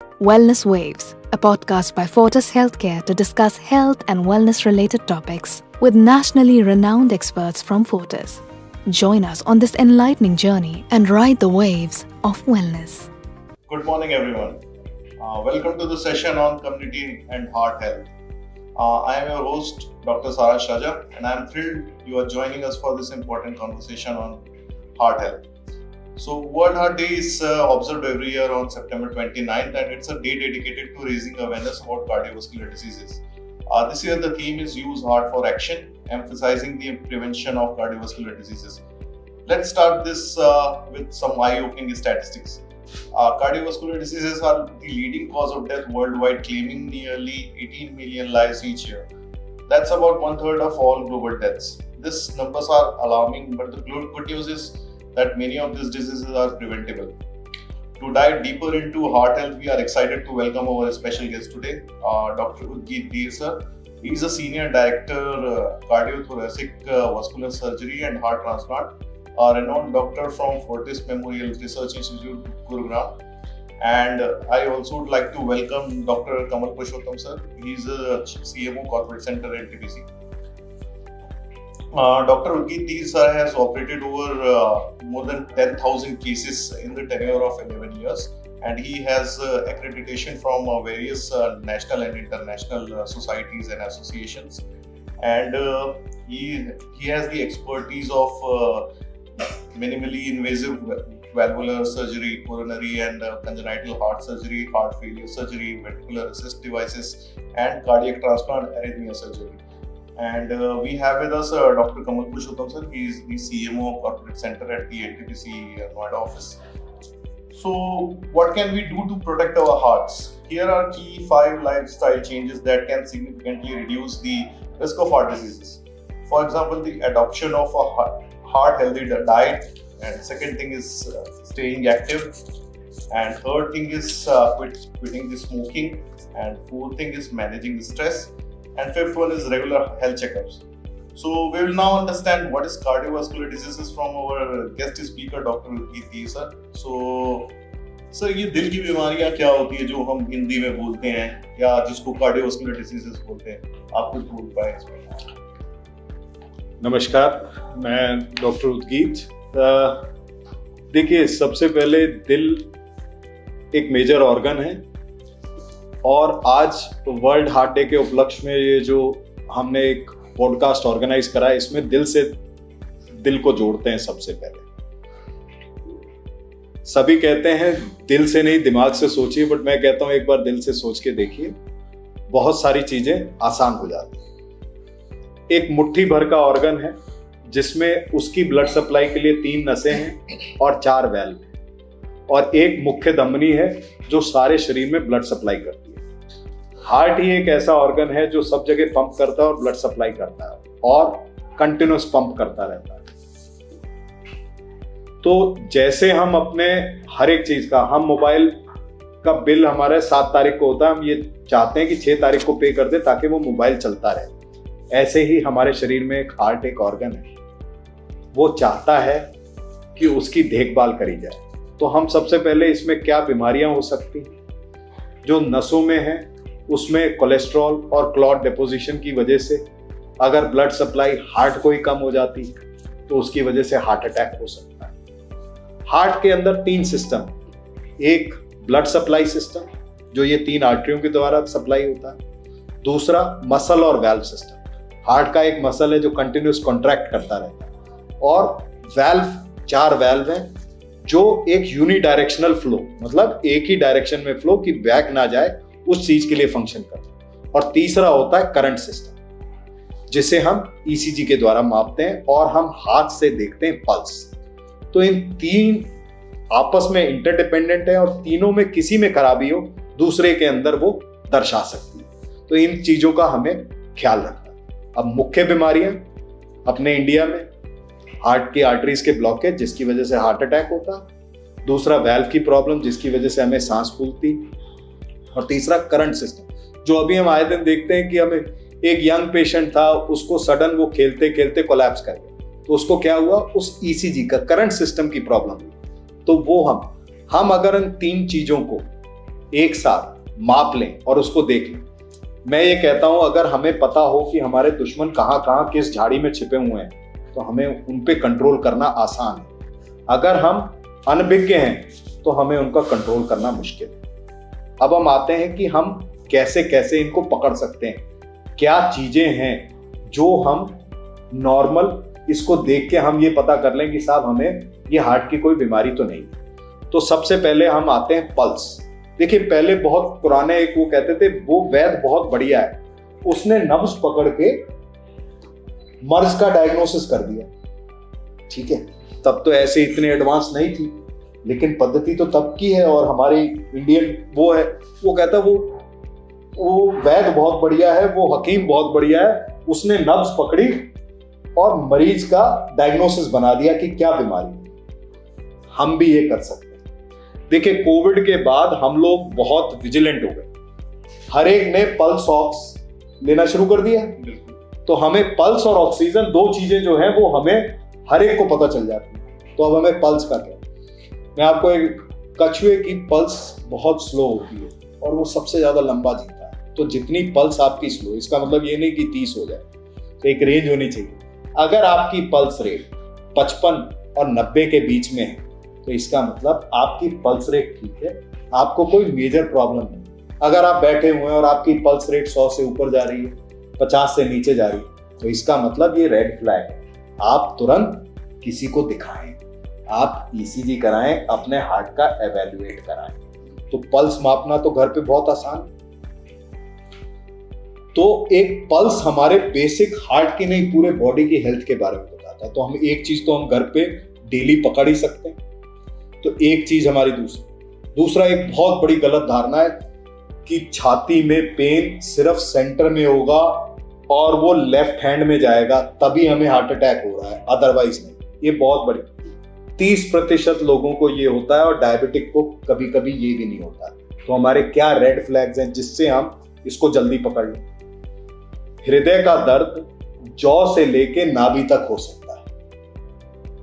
Wellness Waves, a podcast by Fortis Healthcare to discuss health and wellness-related topics with nationally renowned experts from Fortis. Join us on this enlightening journey and ride the waves of wellness. Good morning, everyone. Welcome to the session on community and heart health. I am your host, Dr. Saransh Raja, and I am thrilled you are joining us for this important conversation on heart health. So, World Heart Day is observed every year on September 29th, and it's a day dedicated to raising awareness about cardiovascular diseases. This year, the theme is Use Heart for Action, emphasizing the prevention of cardiovascular diseases. Let's start this with some eye-opening statistics. Cardiovascular diseases are the leading cause of death worldwide, claiming nearly 18 million lives each year. That's about 1/3 of all global deaths. These numbers are alarming, but the good news is that many of these diseases are preventable. To dive deeper into heart health, we are excited to welcome our special guest today, Dr. Udgeet Dir sir. He is a Senior Director, Cardiothoracic Vascular Surgery and Heart Transplant, a renowned doctor from Fortis Memorial Research Institute, Gurugram. And I also would like to welcome Dr. Kamal Purushottam sir. He is a CMO Corporate Center at NTPC. Dr. Udgeet Dir sir has operated over more than 10,000 cases in the tenure of 11 years, and he has accreditation from various national and international societies and associations. And he has the expertise of minimally invasive valvular surgery, coronary and congenital heart surgery, heart failure surgery, ventricular assist devices, and cardiac transplant arrhythmia surgery. And we have with us Dr. Kamal Purushottam sir. He is the CMO Corporate Center at the NTPC Noida office. So, what can we do to protect our hearts? Here are key 5 lifestyle changes that can significantly reduce the risk of heart diseases. For example, the adoption of a heart-healthy diet. And second thing is staying active. And third thing is quitting the smoking. And fourth thing is managing the stress. And fifth one is regular health checkups. So we will now understand what is cardiovascular diseases from our guest speaker, Dr. Udgeet Dir sir. So, sir, ये दिल की बीमारियां क्या होती है जो हम हिंदी में बोलते हैं या जिसको कार्डियोवास्कुलर डिजीजेस बोलते हैं? आप कुछ बोल पाए इसमें? नमस्कार, मैं डॉक्टर उद्गीत। देखिए, सबसे पहले दिल एक मेजर ऑर्गन है और आज वर्ल्ड हार्ट डे के उपलक्ष्य में ये जो हमने एक पॉडकास्ट ऑर्गेनाइज करा है, इसमें दिल को जोड़ते हैं। सबसे पहले सभी कहते हैं दिल से नहीं दिमाग से सोचिए, बट मैं कहता हूं एक बार दिल से सोच के देखिए, बहुत सारी चीजें आसान हो जाती हैं। एक मुट्ठी भर का ऑर्गन है जिसमें उसकी ब्लड सप्लाई के लिए 3 नसें हैं और 4 वेल्व हैं और एक मुख्य धमनी है जो सारे शरीर में ब्लड सप्लाई करती है। हार्ट ही एक ऐसा ऑर्गन है जो सब जगह पंप करता है और ब्लड सप्लाई करता है और कंटिन्यूस पंप करता रहता है। तो जैसे हम अपने हर एक चीज का, हम मोबाइल का बिल हमारा 7 तारीख को होता है, हम ये चाहते हैं कि 6 तारीख को पे कर दे ताकि वो मोबाइल चलता रहे। ऐसे ही हमारे शरीर में एक हार्ट एक ऑर्गन है, वो चाहता है कि उसकी देखभाल करी जाए। तो हम सबसे पहले इसमें क्या बीमारियां हो सकती हैं? जो नसों में है उसमें कोलेस्ट्रॉल और क्लॉट डिपोजिशन की वजह से अगर ब्लड सप्लाई हार्ट को ही कम हो जाती है तो उसकी वजह से हार्ट अटैक हो सकता है। हार्ट के अंदर 3 सिस्टम, एक ब्लड सप्लाई सिस्टम जो ये 3 आर्टरियों के द्वारा सप्लाई होता है, दूसरा मसल और वाल्व सिस्टम। हार्ट का एक मसल है जो कंटिन्यूस कॉन्ट्रैक्ट करता रहता है और वाल्व 4 वाल्व हैं जो एक यूनिडायरेक्शनल फ्लो, मतलब एक ही डायरेक्शन में फ्लो की बैक ना जाए, उस चीज के लिए फंक्शन करते हैं। और तीसरा होता है करंट सिस्टम जिसे हम ईसीजी के द्वारा मापते हैं और हम हाथ से देखते हैं पल्स। तो इन 3 आपस में इंटरडिपेंडेंट है और तीनों में किसी में खराबी हो दूसरे के अंदर वो दर्शा सकती है। तो इन चीजों का हमें ख्याल रखना है। अब मुख्य बीमारियां अपने इंडिया में हार्ट की आर्टरीज के ब्लॉकेज जिसकी वजह से हार्ट अटैक होता, दूसरा वाल्व की प्रॉब्लम जिसकी वजह से हमें सांस फूलती, और तीसरा करंट सिस्टम जो अभी हम आए दिन देखते हैं कि हमें एक यंग पेशेंट था, उसको सडन वो खेलते खेलते कोलैप्स कर गया। तो उसको क्या हुआ? उस ईसीजी का करंट सिस्टम की प्रॉब्लम हुई। तो वो हम अगर इन 3 चीजों को एक साथ माप लें और उसको देख लें। मैं ये कहता हूं अगर हमें पता हो कि हमारे दुश्मन कहां कहां किस झाड़ी में छिपे हुए हैं तो हमें उन पे कंट्रोल करना आसान है। अगर हम अनभिज्ञ हैं तो हमें उनका कंट्रोल करना मुश्किल है। अब हम आते हैं कि हम कैसे कैसे इनको पकड़ सकते हैं, क्या चीजें हैं जो हम नॉर्मल इसको देख के हम ये पता कर लें कि साहब हमें ये हार्ट की कोई बीमारी तो नहीं। तो सबसे पहले हम आते हैं पल्स। देखिए पहले बहुत पुराने एक वो कहते थे वो वैद्य बहुत बढ़िया है, उसने नब्ज पकड़ के मर्ज का डायग्नोसिस कर दिया। ठीक है, तब तो ऐसे इतने एडवांस नहीं थी, लेकिन पद्धति तो तब की है। और हमारी इंडियन वो है, वो कहता है वो वैद्य बहुत बढ़िया है, वो हकीम बहुत बढ़िया है, उसने नब्ज पकड़ी और मरीज का डायग्नोसिस बना दिया कि क्या बीमारी है। हम भी ये कर सकते हैं। देखिए कोविड के बाद हम लोग बहुत विजिलेंट हो गए, हर एक ने पल्स ऑक्स लेना शुरू कर दिया। तो हमें पल्स और ऑक्सीजन दो चीजें जो हैं वो हमें हर एक को पता चल जाती है। तो अब हमें पल्स का क्या, मैं आपको एक कछुए की पल्स बहुत स्लो होती है और वो सबसे ज्यादा लंबा जीता है। तो जितनी पल्स आपकी स्लो, इसका मतलब ये नहीं कि 30 हो जाए, तो एक रेंज होनी चाहिए। अगर आपकी पल्स रेट 55 और 90 के बीच में है तो इसका मतलब आपकी पल्स रेट ठीक है, आपको कोई मेजर प्रॉब्लम नहीं। अगर आप बैठे हुए हैं और आपकी पल्स रेट 100 से ऊपर जा रही है, 50 से नीचे जा रही है, तो इसका मतलब ये रेड फ्लैग है। आप तुरंत किसी को दिखाएं, आप ईसीजी कराएं, अपने हार्ट का एवेल्युएट कराएं। तो पल्स मापना तो घर पे बहुत आसान है। तो एक पल्स हमारे बेसिक हार्ट की नहीं पूरे बॉडी की हेल्थ के बारे में बताता है। तो हम एक चीज तो हम घर पे डेली पकड़ ही सकते हैं। तो एक चीज हमारी दूसरा एक बहुत बड़ी गलत धारणा है कि छाती में पेन सिर्फ सेंटर में होगा और वो लेफ्ट हैंड में जाएगा तभी हमें हार्ट अटैक हो रहा है, अदरवाइज नहीं। ये बहुत बड़ी 30% लोगों को ये होता है और डायबिटिक को कभी कभी ये भी नहीं होता। तो हमारे क्या रेड फ्लैग्स हैं जिससे हम इसको जल्दी पकड़ लें? हृदय का दर्द जौ से लेके नाभि तक हो सकता है,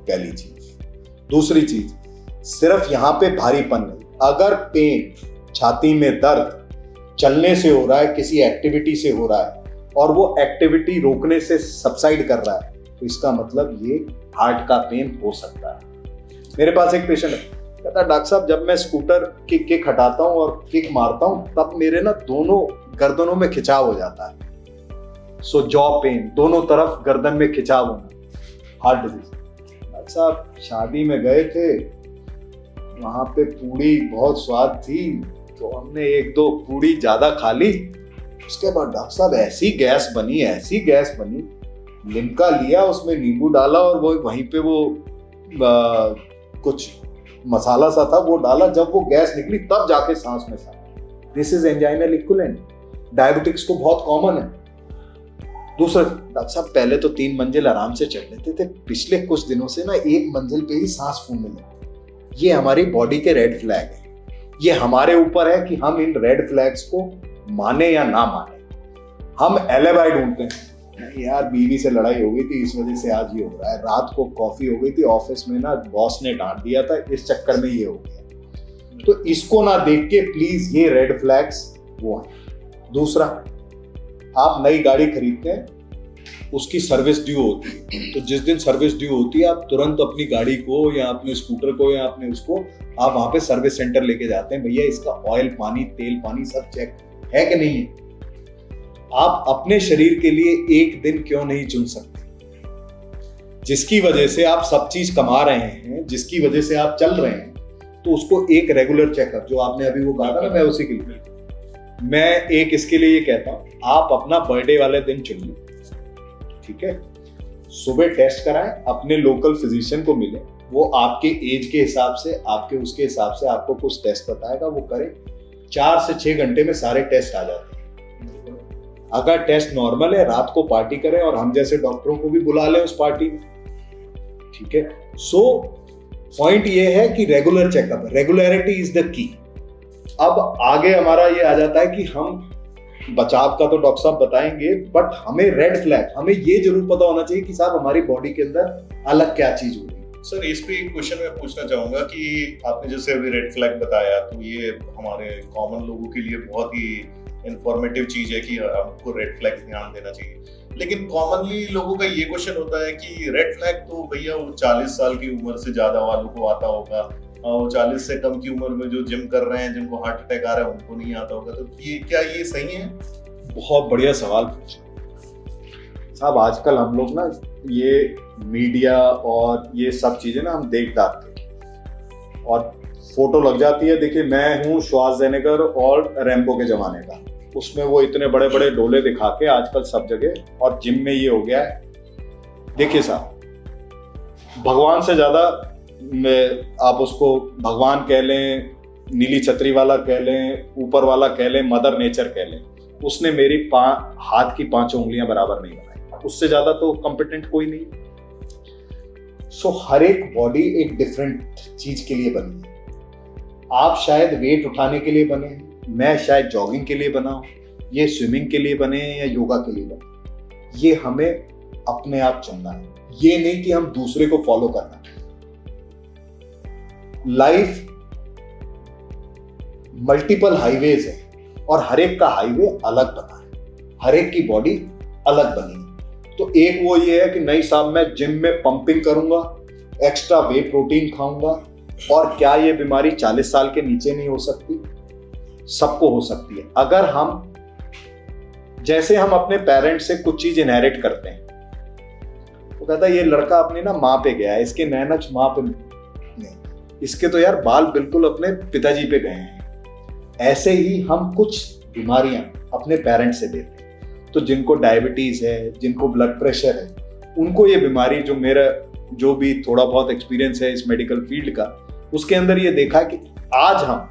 पहली चीज। दूसरी चीज, सिर्फ यहां पे भारीपन नहीं, अगर पेन छाती में दर्द चलने से हो रहा है, किसी एक्टिविटी से हो रहा है और वो एक्टिविटी रोकने से सबसाइड कर रहा है, तो इसका मतलब ये हार्ट का पेन हो सकता है। मेरे पास एक पेशेंट है, कहता है डॉक्टर साहब जब मैं स्कूटर की किक हटाता हूं और किक मारता हूं तब मेरे ना दोनों गर्दनों में खिंचाव हो जाता है। सो जॉ पेन, दोनों तरफ गर्दन में खिंचाव होना, हार्ट डिजीज। डॉक्टर साहब शादी में गए थे, वहां पे पूड़ी बहुत स्वाद थी तो हमने 1-2 पूड़ी ज्यादा खा ली। उसके बाद डॉक्टर साहब ऐसी गैस बनी, लिम्का लिया, उसमें नींबू डाला और वो वहीं पे वो कुछ मसाला सा था वो डाला, जब वो गैस निकली तब जाके सांस में था। This is anginal equivalent. Diabetics को बहुत कॉमन है। दूसरा, डॉक्टर साहब पहले तो 3 मंजिल आराम से चढ़ लेते थे, पिछले कुछ दिनों से ना 1 मंजिल पे ही सांस फूलने लगती। ये हमारी बॉडी के रेड फ्लैग है। ये हमारे ऊपर है कि हम इन रेड फ्लैग्स को माने या ना माने। हम एलिबाई ढूंढते हैं, यार बीवी से लड़ाई हो गई थी इस वजह से आज ये हो रहा है, रात को कॉफी हो गई थी ऑफिस में ना बॉस ने डांट दिया था इस चक्कर में ये हो गया। तो इसको ना देख के प्लीज, ये रेड फ्लैग्स वो है। दूसरा, आप नई गाड़ी खरीदते हैं, उसकी सर्विस ड्यू होती है, तो जिस दिन सर्विस ड्यू होती है आप तुरंत अपनी गाड़ी को या अपने स्कूटर को या अपने उसको आप वहां पे सर्विस सेंटर लेके जाते हैं, भैया इसका ऑयल पानी तेल पानी सब चेक है कि नहीं है। आप अपने शरीर के लिए एक दिन क्यों नहीं चुन सकते, जिसकी वजह से आप सब चीज कमा रहे हैं, जिसकी वजह से आप चल रहे हैं, तो उसको एक रेगुलर चेकअप, जो आपने अभी वो कहा था ना, मैं उसी के लिए मैं एक इसके लिए ये कहता हूं, आप अपना बर्थडे वाले दिन चुन लो, ठीक है। सुबह टेस्ट कराएं, अपने लोकल फिजिशियन को मिले, वो आपके एज के हिसाब से, आपके उसके हिसाब से आपको कुछ टेस्ट बताएगा, वो करें। 4 से 6 घंटे में सारे टेस्ट आ जाते हैं। अगर टेस्ट नॉर्मल है, रात को पार्टी करें और हम जैसे डॉक्टरों को भी बुला लें उस पार्टी में, ठीक है। सो पॉइंट ये है कि regular checkup, regularity is the key. अब आगे हमारा ये आ जाता है कि हम बचाव का तो डॉक्टर साहब बताएंगे, बट हमें रेड फ्लैग, हमें ये जरूर पता होना चाहिए कि साहब हमारी बॉडी के अंदर अलग क्या चीज हो रही है। सर इस पे एक क्वेश्चन मैं पूछना चाहूंगा कि आपने जैसे अभी रेड फ्लैग बताया, तो ये हमारे कॉमन लोगों के लिए बहुत ही इंफॉर्मेटिव चीज है कि आपको रेड फ्लैग ध्यान देना चाहिए। लेकिन कॉमनली लोगों का ये क्वेश्चन होता है कि रेड फ्लैग तो भैया वो 40 साल की उम्र से ज्यादा वालों को आता होगा, और 40 से कम की उम्र में जो जिम कर रहे हैं, जिनको हार्ट अटैक आ रहा है, उनको नहीं आता होगा। तो ये क्या ये सही है? बहुत बढ़िया सवाल पूछा साहब। आजकल हम लोग ना ये मीडिया और ये सब चीजें ना हम देख डालते हैं और फोटो लग जाती है। देखिए मैं हूँ श्वार्ज़नेगर और रैम्बो के जमाने का, उसमें वो इतने बड़े बड़े डोले दिखा के आजकल सब जगह, और जिम में ये हो गया है। देखिए साहब, भगवान से ज्यादा आप उसको भगवान कह लें, नीली छतरी वाला कह लें, ऊपर वाला कह लें, मदर नेचर कह लें, उसने मेरी हाथ की 5 उंगलियां बराबर नहीं बनाई। उससे ज्यादा तो कॉम्पिटेंट कोई नहीं। सो हर एक बॉडी एक डिफरेंट चीज के लिए बनी है। आप शायद वेट उठाने के लिए बने हैं, मैं शायद जॉगिंग के लिए बना हूं, ये स्विमिंग के लिए बने हैं या योगा के लिए बने। ये हमें अपने आप चुनना है, ये नहीं कि हम दूसरे को फॉलो करना है। लाइफ मल्टीपल हाईवेज है और हर एक का हाईवे अलग बना है, हर एक की बॉडी अलग बनी है। तो एक वो ये है कि नहीं साहब मैं जिम में पंपिंग करूंगा, एक्स्ट्रा वे प्रोटीन खाऊंगा, और क्या ये बीमारी 40 साल के नीचे नहीं हो सकती? सबको हो सकती है। अगर हम जैसे हम अपने पेरेंट्स से कुछ चीज इनहेरिट करते हैं, वो कहता है ये लड़का अपनी ना माँ पे गया है, इसके नैनक्स माँ पे नहीं, इसके तो यार बाल बिल्कुल अपने पिताजी पे गए हैं। ऐसे ही हम कुछ बीमारियां अपने पेरेंट्स से देते हैं। तो जिनको डायबिटीज है, जिनको ब्लड प्रेशर है, उनको ये बीमारी, जो मेरा जो भी थोड़ा बहुत एक्सपीरियंस है इस मेडिकल फील्ड का, उसके अंदर ये देखा है कि आज हम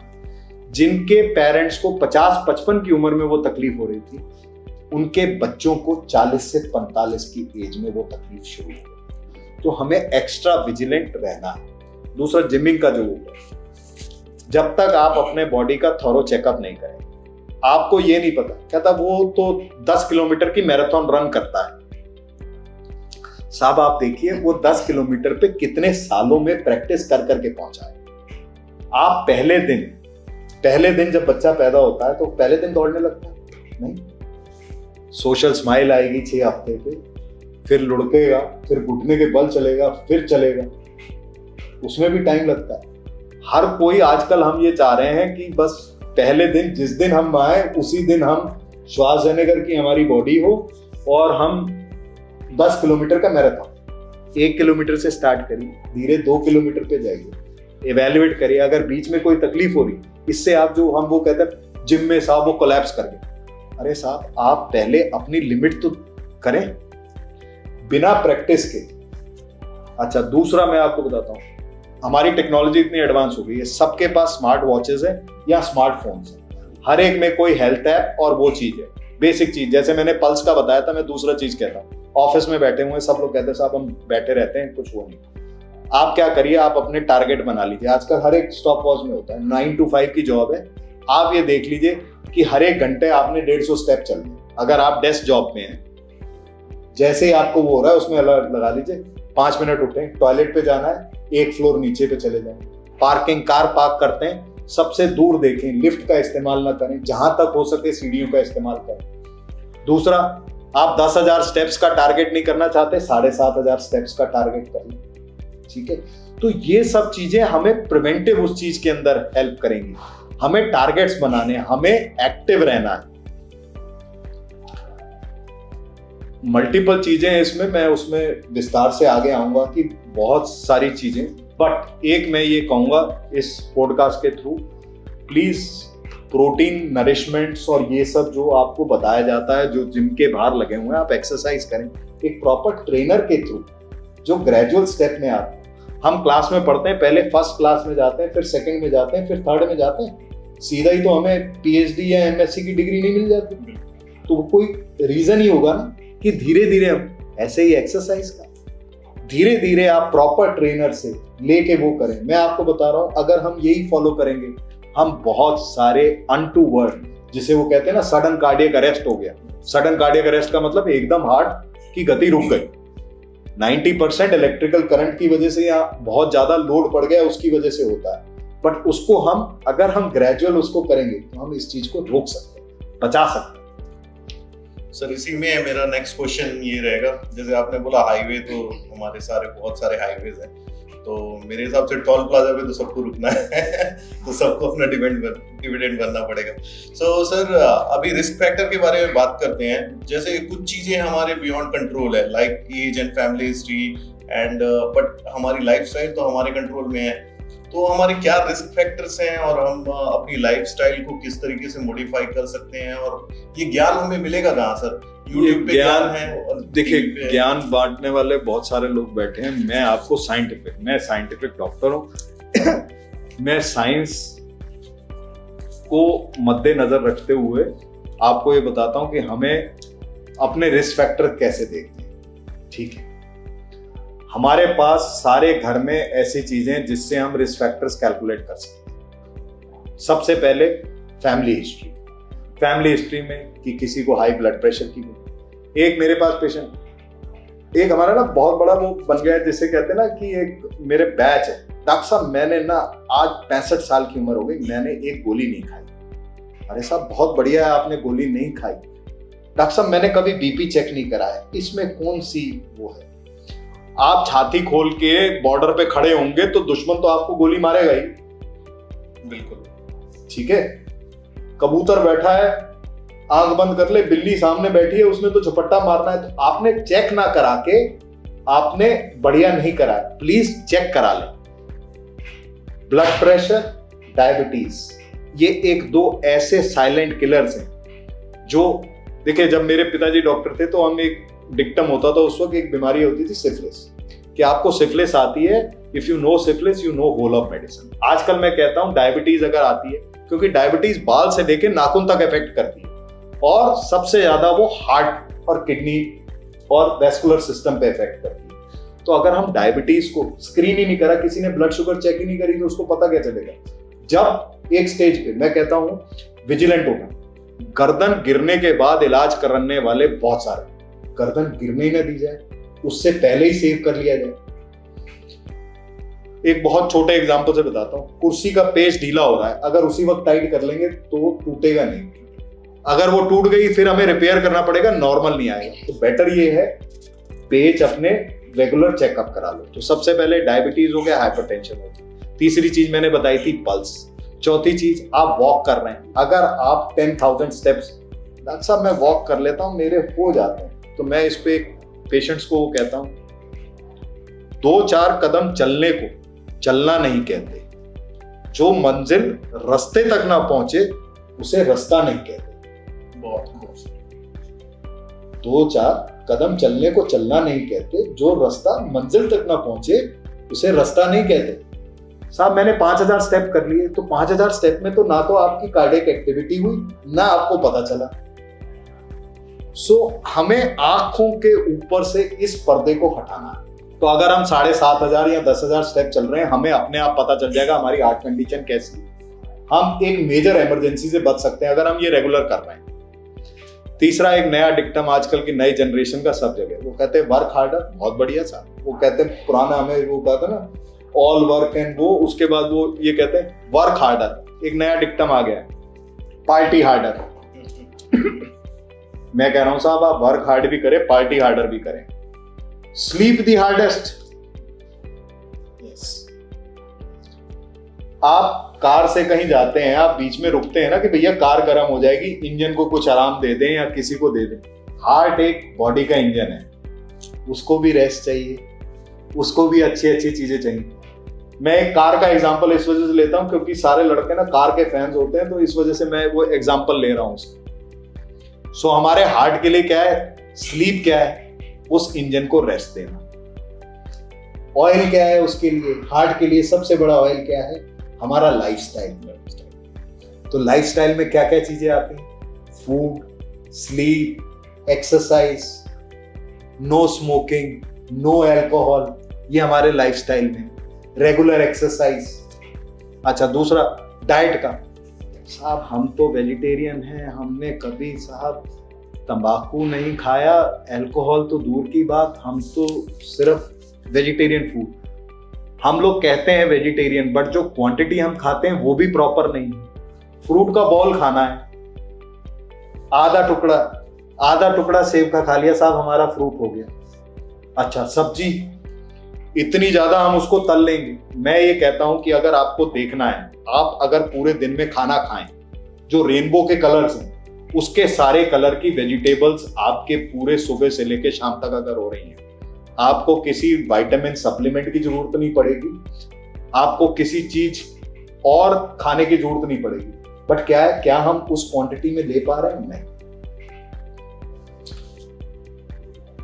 जिनके पेरेंट्स को 50-55 की उम्र में वो तकलीफ हो रही थी, उनके बच्चों को 40 से 45 की एज में वो तकलीफ शुरू हुई। तो हमें एक्स्ट्रा विजिलेंट रहना है। दूसरा जिमिंग का जो है, जब तक आप अपने बॉडी का थॉरो चेकअप नहीं करें, आपको ये नहीं पता। कहता वो तो 10 किलोमीटर की मैराथन रन करता है। साहब आप देखिए वो 10 किलोमीटर पे कितने सालों में प्रैक्टिस कर करके पहुंचा है। आप पहले दिन जब बच्चा पैदा होता है तो पहले दिन दौड़ने लगता है नहीं, सोशल स्माइल आएगी 6 हफ्ते पे, फिर लुढ़केगा, फिर घुटने के बल चलेगा, फिर चलेगा, उसमें भी टाइम लगता है। हर कोई आजकल हम ये चाह रहे हैं कि बस पहले दिन जिस दिन हम आए उसी दिन हम श्वार्ज़नेगर की हमारी बॉडी हो और हम 10 किलोमीटर का मैराथन 1 किलोमीटर से स्टार्ट करिए, धीरे 2 किलोमीटर पे जाइए, इवैल्यूएट करिए। अगर बीच में कोई तकलीफ हो रही, इससे आप जो हम वो कहते हैं जिम में साहब वो कोलैप्स कर गए, अरे साहब आप पहले अपनी लिमिट तो करें बिना प्रैक्टिस के। अच्छा दूसरा मैं आपको बताता हूँ, हमारी टेक्नोलॉजी इतनी एडवांस हो गई है, सबके पास स्मार्ट वॉचेस है या स्मार्टफोन्स है, हर एक में कोई हेल्थ ऐप और वो चीज है, बेसिक चीज। जैसे मैंने पल्स का बताया था, मैं दूसरा चीज कहता हूँ। ऑफिस में बैठे हुए सब लोग कहते हैं साहब हम बैठे रहते हैं, कुछ वो नहीं। आप क्या करिए, आप अपने टारगेट बना लीजिए। आजकल हर एक स्टॉप वॉच में होता है, 9 to 5 की जॉब है। आप ये देख लीजिए कि हर एक घंटे आपने 150 स्टेप चलने। अगर आप डेस्क जॉब में हैं, जैसे ही आपको वो हो रहा है उसमें अलर्ट लगा लीजिए, 5 मिनट उठें, टॉयलेट पे जाना है, 1 फ्लोर नीचे पे चले जाएं। पार्किंग, कार पार्क करते हैं, सबसे दूर देखें, लिफ्ट का इस्तेमाल ना करें, जहां तक हो सके सीढ़ियों का इस्तेमाल करें। दूसरा, आप 10,000 स्टेप्स का टारगेट नहीं करना चाहते, 7,500 स्टेप्स का टारगेट कर लें, ठीक है। तो ये सब चीजें हमें प्रिवेंटिव उस चीज के अंदर हेल्प करेंगी। हमें टारगेट्स बनाने, हमें एक्टिव रहना है। मल्टीपल चीजें हैं इसमें, मैं उसमें विस्तार से आगे आऊंगा कि बहुत सारी चीजें, बट एक मैं ये कहूंगा इस पॉडकास्ट के थ्रू, प्लीज प्रोटीन, नरिशमेंट्स और ये सब जो आपको बताया जाता है, जो जिम के बाहर लगे हुए हैं, आप एक्सरसाइज करें एक प्रॉपर ट्रेनर के थ्रू, जो ग्रेजुअल स्टेप में आते हैं। हम क्लास में पढ़ते हैं, पहले फर्स्ट क्लास में जाते हैं, फिर सेकंड में जाते हैं, फिर थर्ड में जाते हैं, सीधा ही तो हमें पीएचडी या एमएससी की डिग्री नहीं मिल जाती। तो वो कोई रीजन ही होगा ना कि धीरे धीरे हम ऐसे ही एक्सरसाइज का धीरे धीरे आप प्रॉपर ट्रेनर से लेके वो करें। मैं आपको बता रहा हूं, अगर हम यही फॉलो करेंगे, हम बहुत सारे अनटू वर्ड, जिसे वो कहते हैं ना सडन कार्डियक अरेस्ट हो गया। सडन कार्डियक अरेस्ट का मतलब एकदम हार्ट की गति रुक गई, 90% इलेक्ट्रिकल करंट की वजह से या बहुत ज्यादा लोड पड़ गया उसकी वजह से होता है, बट उसको अगर हम ग्रेजुअल उसको करेंगे तो हम इस चीज को रोक सकते हैं, बचा सकते हैं। सर इसी में मेरा नेक्स्ट क्वेश्चन ये रहेगा, जैसे आपने बोला हाईवे, तो हमारे बहुत सारे हाईवेज हैं, तो मेरे हिसाब से टोल प्लाजा पे तो सबको रुकना है तो सबको अपना डिविडेंड भरना पड़ेगा। सो सर अभी रिस्क फैक्टर के बारे में बात करते हैं। जैसे कुछ चीजें हमारे बियॉन्ड कंट्रोल है, like age and family history and but हमारी लाइफस्टाइल तो हमारे कंट्रोल में है। तो हमारे क्या रिस्क फैक्टर्स हैं और हम अपनी लाइफस्टाइल को किस तरीके से मॉडिफाई कर सकते हैं, और ये ज्ञान हमें मिलेगा कहाँ सर? यूट्यूब पे ज्ञान है? देखिए, ज्ञान बांटने वाले बहुत सारे लोग बैठे हैं। मैं आपको मैं साइंटिफिक डॉक्टर हूं मैं साइंस को मद्देनजर रखते हुए आपको ये बताता हूं कि हमें अपने रिस्क फैक्टर कैसे देखते हैं। ठीक है, हमारे पास सारे घर में ऐसी चीजें जिससे हम रिस्क फैक्टर्स कैलकुलेट कर सकते हैं। सबसे पहले फैमिली हिस्ट्री में कि किसी को हाई ब्लड प्रेशर की हो। एक मेरे पास पेशेंट, एक हमारा ना बहुत बड़ा वो बन गया है जिसे कहते हैं ना कि एक मेरे बैच है, डॉक्टर साहब मैंने ना आज 65 साल की उम्र हो गई, मैंने एक गोली नहीं खाई। अरे साहब बहुत बढ़िया है, आपने गोली नहीं खाई। डॉक्टर साहब मैंने कभी बीपी चेक नहीं कराया, इसमें कौन सी वो है? आप छाती खोल के बॉर्डर पे खड़े होंगे तो दुश्मन तो आपको गोली मारेगा ही। बिल्कुल ठीक है, कबूतर बैठा है, आंख बंद कर ले, बिल्ली सामने बैठी है, उसने तो झपट्टा मारना है। तो आपने चेक ना करा के आपने बढ़िया नहीं करा, प्लीज चेक करा ले। ब्लड प्रेशर, डायबिटीज, ये एक दो ऐसे साइलेंट किलर्स हैं जो देखिए, जब मेरे पिताजी डॉक्टर थे तो हम एक डिक्टम होता था उस वक्त, एक बीमारी होती थी सिफिलिस, कि आपको सिफिलिस आती है, if you know syphilis you know whole of medicine. आजकल मैं कहता हूं डायबिटीज अगर आती है, क्योंकि डायबिटीज बाल से लेकर नाखून तक इफेक्ट करती है और सबसे ज्यादा वो हार्ट और किडनी और वेस्कुलर सिस्टम पे इफेक्ट करती है। तो अगर हम डायबिटीज को स्क्रीन ही नहीं करा, किसी ने ब्लड शुगर चेक ही नहीं करी, तो उसको पता क्या चलेगा? जब एक स्टेज पे मैं कहता हूं विजिलेंट होगा। गर्दन गिरने के बाद इलाज करने वाले बहुत सारे, गर्दन गिरने ही ना दी जाए, उससे पहले ही सेव कर लिया जाए। एक बहुत छोटे एग्जांपल से बताता हूं, कुर्सी का पेच ढीला हो रहा है, अगर उसी वक्त टाइट कर लेंगे तो टूटेगा नहीं, अगर वो टूट गई फिर हमें रिपेयर करना पड़ेगा, नॉर्मल नहीं आएगा। तो बेटर ये है पेच अपने रेगुलर चेकअप करा लो। तो सबसे पहले डायबिटीज हो गया, हाइपरटेंशन हो गया। तीसरी चीज मैंने बताई थी पल्स। चौथी चीज, आप वॉक कर रहे हैं, अगर आप 10,000 स्टेप्स, डॉक्टर साहब मैं वॉक कर लेता हूं, मेरे हो जाते हैं, तो मैं इस पे पेशेंट्स को कहता हूं 2-4 कदम चलने को चलना नहीं कहते, जो मंजिल रास्ते तक ना पहुंचे उसे रास्ता नहीं कहते। 2-4 कदम चलने को चलना नहीं कहते, जो रास्ता मंजिल तक ना पहुंचे उसे रास्ता नहीं कहते। साहब मैंने 5000 स्टेप कर लिए, तो 5000 स्टेप में तो ना तो आपकी कार्डियक एक्टिविटी हुई, ना आपको पता चला। हमें आंखों के ऊपर से इस पर्दे को हटाना है। तो अगर हम 7500 या 10,000 स्टेप चल रहे हैं, हमें अपने आप पता चल जाएगा हमारी हार्ट कंडीशन कैसी है। हम एक मेजर इमरजेंसी से बच सकते हैं अगर हम ये रेगुलर कर रहे हैं। तीसरा, एक नया डिक्टम आजकल की नई जनरेशन का सब जगह, वो कहते हैं वर्क हार्डर। बहुत बढ़िया साहब, वो कहते हैं, पुराना हमें वो कहता ना ऑल वर्क एंड वो, उसके बाद वो ये कहते हैं वर्क हार्डर। एक नया डिक्टम आ गया, पार्टी हार्डर। मैं कह रहा हूं साहब आप वर्क हार्ड भी करें, पार्टी हार्डर भी करें। Sleep the hardest. आप कार से कहीं जाते हैं, आप बीच में रुकते हैं ना कि भैया कार गर्म हो जाएगी, इंजन को कुछ आराम दे दें या किसी को दे दें। हार्ट एक बॉडी का इंजन है, उसको भी रेस्ट चाहिए, उसको भी अच्छी अच्छी चीजें चाहिए। मैं एक कार का एग्जांपल इस वजह से लेता हूं क्योंकि सारे लड़के ना कार के फैंस होते हैं, तो इस वजह से मैं वो एग्जांपल ले रहा हूं उसका। हमारे हार्ट के लिए क्या है? स्लीप क्या है? उस इंजन को रेस्ट देना। ऑयल क्या है उसके लिए? हार्ट के लिए सबसे बड़ा ऑयल क्या है? हमारा लाइफस्टाइल। तो लाइफस्टाइल में क्या क्या चीजें आती हैं? Food, sleep, exercise, no smoking, no alcohol, ये हमारे लाइफस्टाइल में। Regular exercise. अच्छा, दूसरा डाइट का। साहब हम तो वेजिटेरियन हैं, हमने कभी साहब तंबाकू नहीं खाया, अल्कोहल तो दूर की बात, हम तो सिर्फ वेजिटेरियन फूड। हम लोग कहते हैं वेजिटेरियन, बट जो क्वांटिटी हम खाते हैं वो भी प्रॉपर नहीं है। फ्रूट का बॉल खाना है, आधा टुकड़ा सेब का खा लिया साहब, हमारा फ्रूट हो गया। अच्छा, सब्जी इतनी ज्यादा हम उसको तल लेंगे। मैं ये कहता हूं कि अगर आपको देखना है, आप अगर पूरे दिन में खाना खाएं, जो रेनबो के कलर्स हैं उसके सारे कलर की वेजिटेबल्स आपके पूरे सुबह से लेकर शाम तक अगर हो रही हैं, आपको किसी विटामिन सप्लीमेंट की जरूरत नहीं पड़ेगी, आपको किसी चीज और खाने की जरूरत नहीं पड़ेगी। बट क्या है, क्या हम उस क्वांटिटी में ले पा रहे हैं? नहीं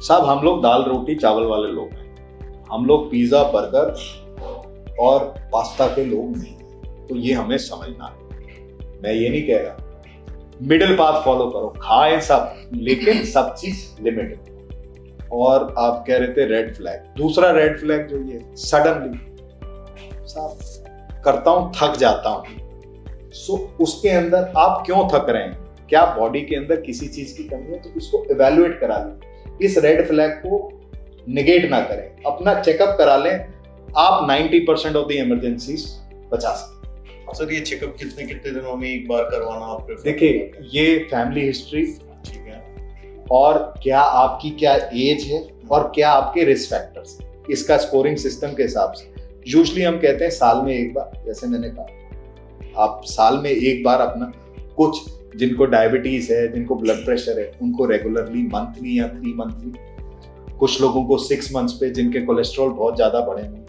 साहब, हम लोग दाल रोटी चावल वाले लोग हैं, हम लोग पिज्जा बर्गर और पास्ता के लोग नहीं। तो ये हमें समझना है। मैं ये नहीं कह रहा मिडिल पाथ फॉलो करो, खाएं सब, लेकिन सब चीज लिमिट। और आप कह रहे थे रेड फ्लैग, दूसरा रेड फ्लैग जो ये सडनली साहब करता हूं, थक जाता हूं। सो उसके अंदर आप क्यों थक रहे हैं? क्या बॉडी के अंदर किसी चीज की कमी है? तो उसको इवैल्यूएट करा लें, इस रेड फ्लैग को निगेट ना करें, अपना चेकअप करा लें। आप 90% ऑफ द इमरजेंसीज बचा सकते। सर, ये चेकअप कितने दिनों में एक बार करवाना आप प्रेफर? देखिए, ये फैमिली हिस्ट्री, ठीक है, और क्या आपकी क्या एज है और क्या आपके रिस्क फैक्टर्स, इसका स्कोरिंग सिस्टम के हिसाब से यूजुअली हम कहते हैं साल में एक बार। जैसे मैंने कहा, आप साल में एक बार अपना, कुछ जिनको डायबिटीज है, जिनको ब्लड प्रेशर है, उनको रेगुलरली मंथली या 3 मंथली, कुछ लोगों को 6 मंथ्स पे, जिनके कोलेस्ट्रॉल बहुत ज्यादा बढ़े हैं।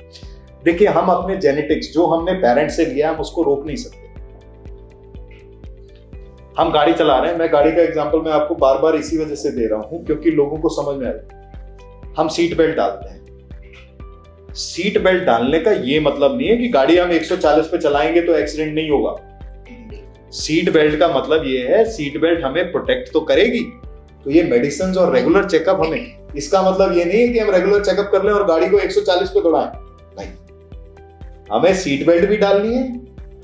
देखिए, हम अपने जेनेटिक्स जो हमने पेरेंट्स से लिया, हम उसको रोक नहीं सकते। हम गाड़ी चला रहे हैं, मैं गाड़ी का एग्जांपल मैं आपको बार बार इसी वजह से दे रहा हूं क्योंकि लोगों को समझ में आ रहा है। हम सीट बेल्ट डालते हैं। सीट बेल्ट डालने का ये मतलब नहीं है कि गाड़ी हम 140 पे चलाएंगे तो एक्सीडेंट नहीं होगा। सीट बेल्ट का मतलब ये है, सीट बेल्ट हमें प्रोटेक्ट तो करेगी। तो ये मेडिसिन और रेगुलर चेकअप हमें, इसका मतलब ये नहीं है कि हम रेगुलर चेकअप कर लें और गाड़ी को 140 पे दौड़ाएं। नहीं, हमें सीट बेल्ट भी डालनी है,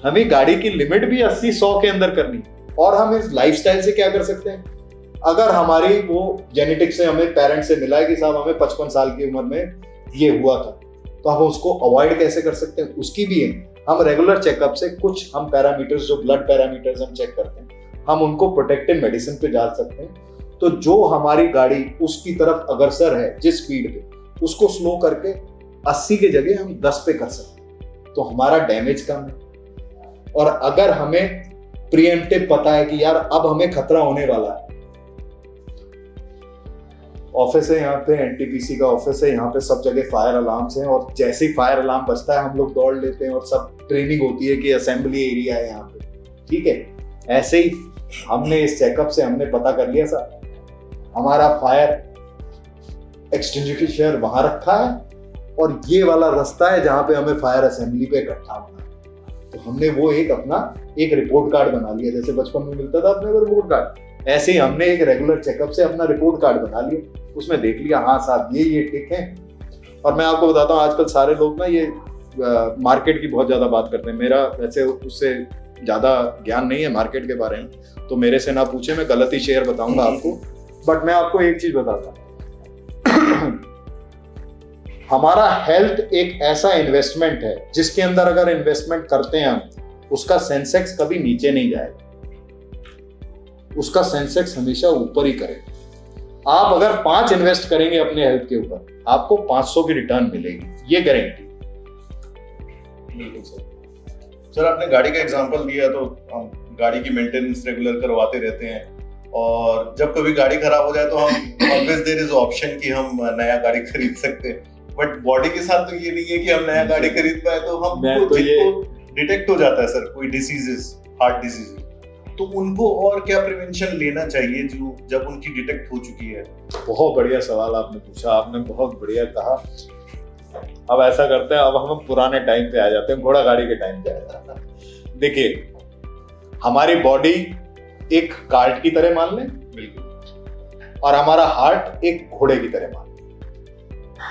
हमें गाड़ी की लिमिट भी 80-100 के अंदर करनी है। और हम इस लाइफस्टाइल से क्या कर सकते हैं? अगर हमारी वो जेनेटिक्स से हमें पेरेंट्स से मिला है कि साहब हमें 55 साल की उम्र में ये हुआ था, तो हम उसको अवॉइड कैसे कर सकते हैं? उसकी भी है, हम रेगुलर चेकअप से कुछ हम पैरामीटर्स, जो ब्लड पैरामीटर्स हम चेक करते हैं, हम उनको प्रोटेक्टिव मेडिसिन पे डाल सकते हैं। तो जो हमारी गाड़ी उसकी तरफ अग्रसर है, जिस स्पीड पे, उसको स्लो करके 80 की जगह हम 10 पे कर सकते हैं, तो हमारा डैमेज कम है। और अगर हमें प्रीएम्प्टिव पता है कि यार अब हमें खतरा होने वाला है, ऑफिस है यहाँ पे, एनटीपीसी का ऑफिस है, यहाँ पे सब जगह फायर अलार्म्स हैं, और जैसे ही फायर अलार्म बजता है हम लोग दौड़ लेते हैं और सब ट्रेनिंग होती है कि असेंबली एरिया है यहाँ पे, ठीक है। ऐसे ही हमने इस चेकअप से हमने पता कर लिया सर, हमारा फायर एक्सटिंग्विशर वहां रखा है और ये वाला रास्ता है जहां पे हमें फायर असेंबली पे इकट्ठा होना है। तो हमने वो एक अपना एक रिपोर्ट कार्ड बना लिया, जैसे बचपन में मिलता था अपने को रिपोर्ट कार्ड, ऐसे ही हमने एक रेगुलर चेकअप से अपना रिपोर्ट कार्ड बना लिया। उसमें देख लिया, हाँ साहब ये ठीक है। और मैं आपको बताता हूँ, आजकल सारे लोग ना ये मार्केट की बहुत ज्यादा बात करते हैं। मेरा वैसे उससे ज्यादा ज्ञान नहीं है मार्केट के बारे में, तो मेरे से ना पूछे, मैं गलत ही शेयर बताऊंगा आपको। बट मैं आपको एक चीज बताता हूं, हमारा हेल्थ एक ऐसा इन्वेस्टमेंट है जिसके अंदर अगर इन्वेस्टमेंट करते हैं हम, उसका सेंसेक्स कभी नीचे नहीं जाएगा, उसका सेंसेक्स हमेशा ऊपर ही करेगा। आप अगर 5 इन्वेस्ट करेंगे अपने हेल्थ के ऊपर, आपको 500 की रिटर्न मिलेगी, ये गारंटी। बिल्कुल सर, आपने गाड़ी का एग्जांपल दिया, तो हम गाड़ी की मेंटेनेंस रेगुलर करवाते रहते हैं, और जब कभी गाड़ी खराब हो जाए तो हम ऑलवेज देयर इज ऑप्शन कि हम नया गाड़ी खरीद सकते हैं। बट बॉडी के साथ तो ये नहीं है कि हम नया गाड़ी खरीद पाए, तो हम तो डिटेक्ट हो जाता है सर कोई डिसीजेस, हार्ट डिजीज, तो उनको और क्या प्रिवेंशन लेना चाहिए जो जब उनकी डिटेक्ट हो चुकी है? बहुत बढ़िया सवाल आपने पूछा, आपने बहुत बढ़िया कहा। अब ऐसा करते हैं, अब हम पुराने टाइम पे आ जाते हैं, घोड़ा गाड़ी के टाइम पे आ जाते हैं। देखिए, हमारी बॉडी एक कार्ट की तरह मान लें, बिल्कुल, और हमारा हार्ट एक घोड़े की तरह मान लें,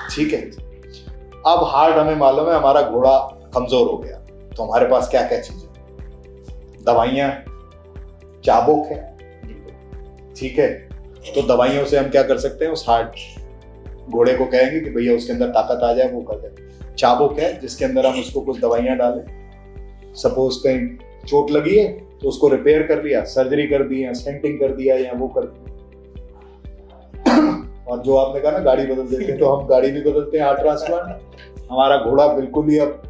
ठीक है। अब हार्ट हमें मालूम है हमारा घोड़ा कमजोर हो गया, तो हमारे पास क्या क्या चीजें, दवाइयां, चाबुक है, ठीक है, तो दवाइयों से हम क्या कर सकते हैं, उस हार्ट घोड़े को कहेंगे कि भैया उसके अंदर ताकत आ जाए, वो कर दे। चाबुक है जिसके अंदर हम उसको कुछ दवाइयां डालें, सपोज कहीं चोट लगी है तो उसको रिपेयर कर लिया, सर्जरी कर दी, या स्टेंटिंग कर दिया, या वो कर दिया। और जो आपने कहा ना गाड़ी बदल देते हैं, तो हम गाड़ी भी बदलते हैं, हार्ट ट्रांसप्लांट। हमारा घोड़ा बिल्कुल ही अब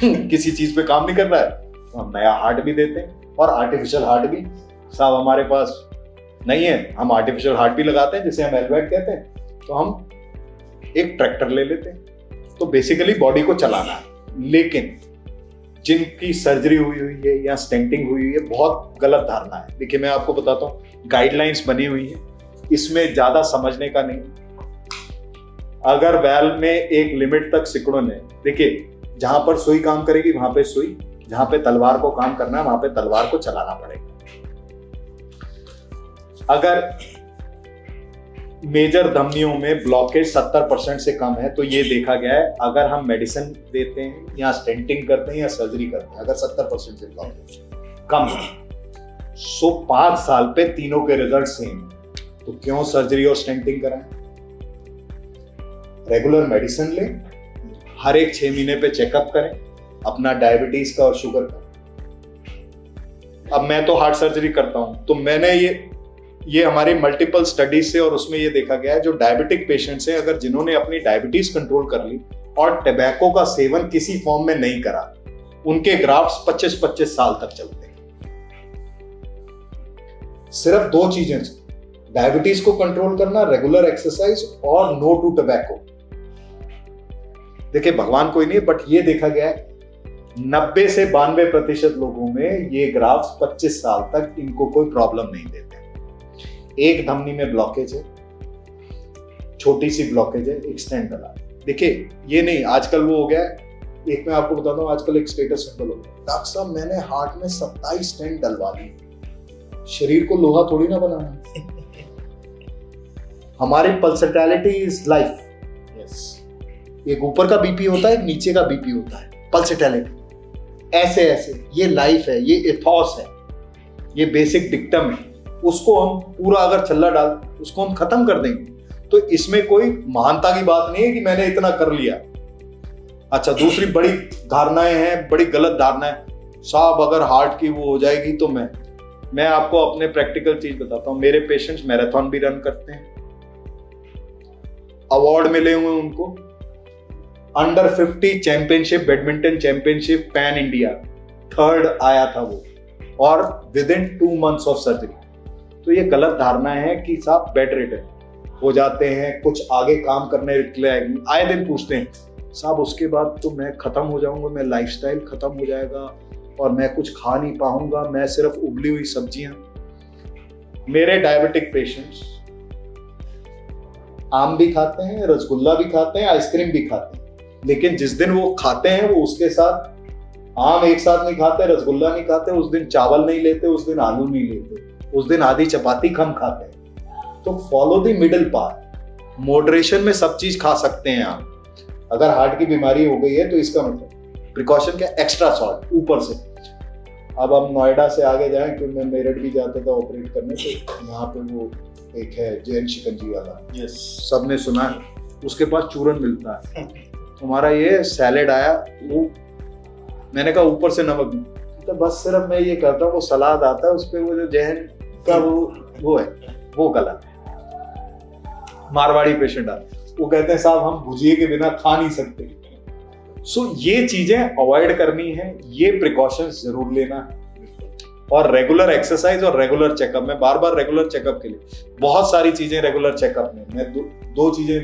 किसी चीज पे काम नहीं कर रहा है तो हम नया हार्ट भी देते हैं। और आर्टिफिशियल हार्ट भी साहब हमारे पास नहीं है, हम आर्टिफिशियल हार्ट भी लगाते हैं जिसे हम एलवेट कहते हैं। तो हम एक ट्रैक्टर ले लेते हैं। तो बेसिकली बॉडी को चलाना है। लेकिन जिनकी सर्जरी हुई है या स्टेंटिंग हुई है, बहुत गलत धारणा है। देखिए मैं आपको बताता हूँ, गाइडलाइंस बनी हुई है, इसमें ज्यादा समझने का नहीं। अगर वैल्व में एक लिमिट तक सिकुड़न है, देखिए जहां पर सुई काम करेगी वहां पे सुई, जहां पे तलवार को काम करना है वहां पे तलवार को चलाना पड़ेगा। अगर मेजर धमनियों में ब्लॉकेज 70% से कम है तो ये देखा गया है, अगर हम मेडिसिन देते हैं या स्टेंटिंग करते हैं या सर्जरी करते हैं, अगर 70% से ब्लॉकेज कम है, सो 5 साल पे तीनों के रिजल्ट सेम, तो क्यों सर्जरी और स्टेंटिंग कराएं? रेगुलर मेडिसिन लें, हर एक 6 महीने पे चेकअप करें अपना डायबिटीज का और शुगर का। अब मैं तो हार्ट सर्जरी करता हूं, तो मैंने ये हमारी मल्टीपल स्टडीज से और उसमें ये देखा गया है, जो डायबिटिक पेशेंट्स हैं, अगर जिन्होंने अपनी डायबिटीज कंट्रोल कर ली और टबैको का सेवन किसी फॉर्म में नहीं करा, उनके ग्राफ्स 25-25 साल तक चलते हैं। सिर्फ 2 चीजें, डायबिटीज को कंट्रोल करना, रेगुलर एक्सरसाइज और नो टू टबैको। देखिए भगवान कोई नहीं, बट ये देखा गया है 90 से 92% लोगों में ये ग्राफ्स 25 साल तक इनको कोई प्रॉब्लम नहीं देते। एक धमनी में ब्लॉकेज है, छोटी सी ब्लॉकेज है, एक स्टेंट डला। देखिए ये नहीं, आजकल वो हो गया है, एक मैं आपको बताता हूँ, आजकल एक स्टेटस सिंबल हो गया, डॉक्टर साहब मैंने हार्ट में 27 स्टेंट डलवा ली। शरीर को लोहा थोड़ी ना बनाना। हमारी पल्सेटिलिटी इज लाइफ। यस, एक ऊपर का बीपी होता है, एक नीचे का बीपी होता है, पल्सेटिलिटी ऐसे ऐसे, ये लाइफ है, ये इथॉस है, ये बेसिक डिक्टम है। उसको हम पूरा अगर छल्ला डाल, उसको हम खत्म कर देंगे। तो इसमें कोई महानता की बात नहीं है कि मैंने इतना कर लिया। अच्छा, दूसरी बड़ी धारणाएं हैं, बड़ी गलत धारणाएं, साहब अगर हार्ट की वो हो जाएगी तो मैं आपको अपने प्रैक्टिकल चीज बताता हूं। मेरे पेशेंट्स मैराथन भी रन करते हैं, अवार्ड मिले हुए उनको, under 50 championship, badminton championship pan India 3rd आया था वो, और with in 2 months of surgery. तो ये गलत धारणा है कि साहब बेड रिडन हो जाते हैं, कुछ आगे काम करने के लिए आए दिन पूछते हैं, साहब उसके बाद तो मैं खत्म हो जाऊंगा, मैं लाइफस्टाइल खत्म हो जाएगा और मैं कुछ खा नहीं पाऊंगा, मैं सिर्फ उबली हुई सब्जियां। मेरे डायबिटिक पेशेंट्स आम भी खाते हैं, रसगुल्ला भी खाते हैं, आइसक्रीम भी खाते हैं, लेकिन जिस दिन वो खाते हैं वो उसके साथ आम एक साथ नहीं खाते, रसगुल्ला नहीं खाते, उस दिन चावल नहीं लेते, उस दिन आलू नहीं लेते, उस दिन आधी चपाती कम खाते हैं। तो follow the middle path, moderation में सब चीज खा सकते हैं आप। अगर हार्ट की बीमारी हो गई है तो इसका मतलब प्रिकॉशन क्या, एक्स्ट्रा सॉल्ट ऊपर से। अब हम नोएडा से आगे जाएं, क्योंकि मैं मेरठ भी जाता था ऑपरेट करने, तो यहाँ पे वो एक है जैन शिकंजी वाला, यस सबने सुना है, उसके पास चूरन मिलता है। तुम्हारा ये सैलेड आया, वो मैंने कहा ऊपर से नमक, तो बस सिर्फ मैं ये कहता हूँ, वो सलाद आता है उस पर वो जो जैन का वो है, वो गलत है। मारवाड़ी पेशेंट आते, वो कहते हैं साहब हम भुजिए के बिना खा नहीं सकते। सो ये चीजें अवॉइड करनी है, ये प्रिकॉशंस जरूर लेना है, और रेगुलर एक्सरसाइज और रेगुलर चेकअप में, बार बार रेगुलर चेकअप के लिए बहुत सारी चीजें रेगुलर चेकअप में, मैं दो चीजें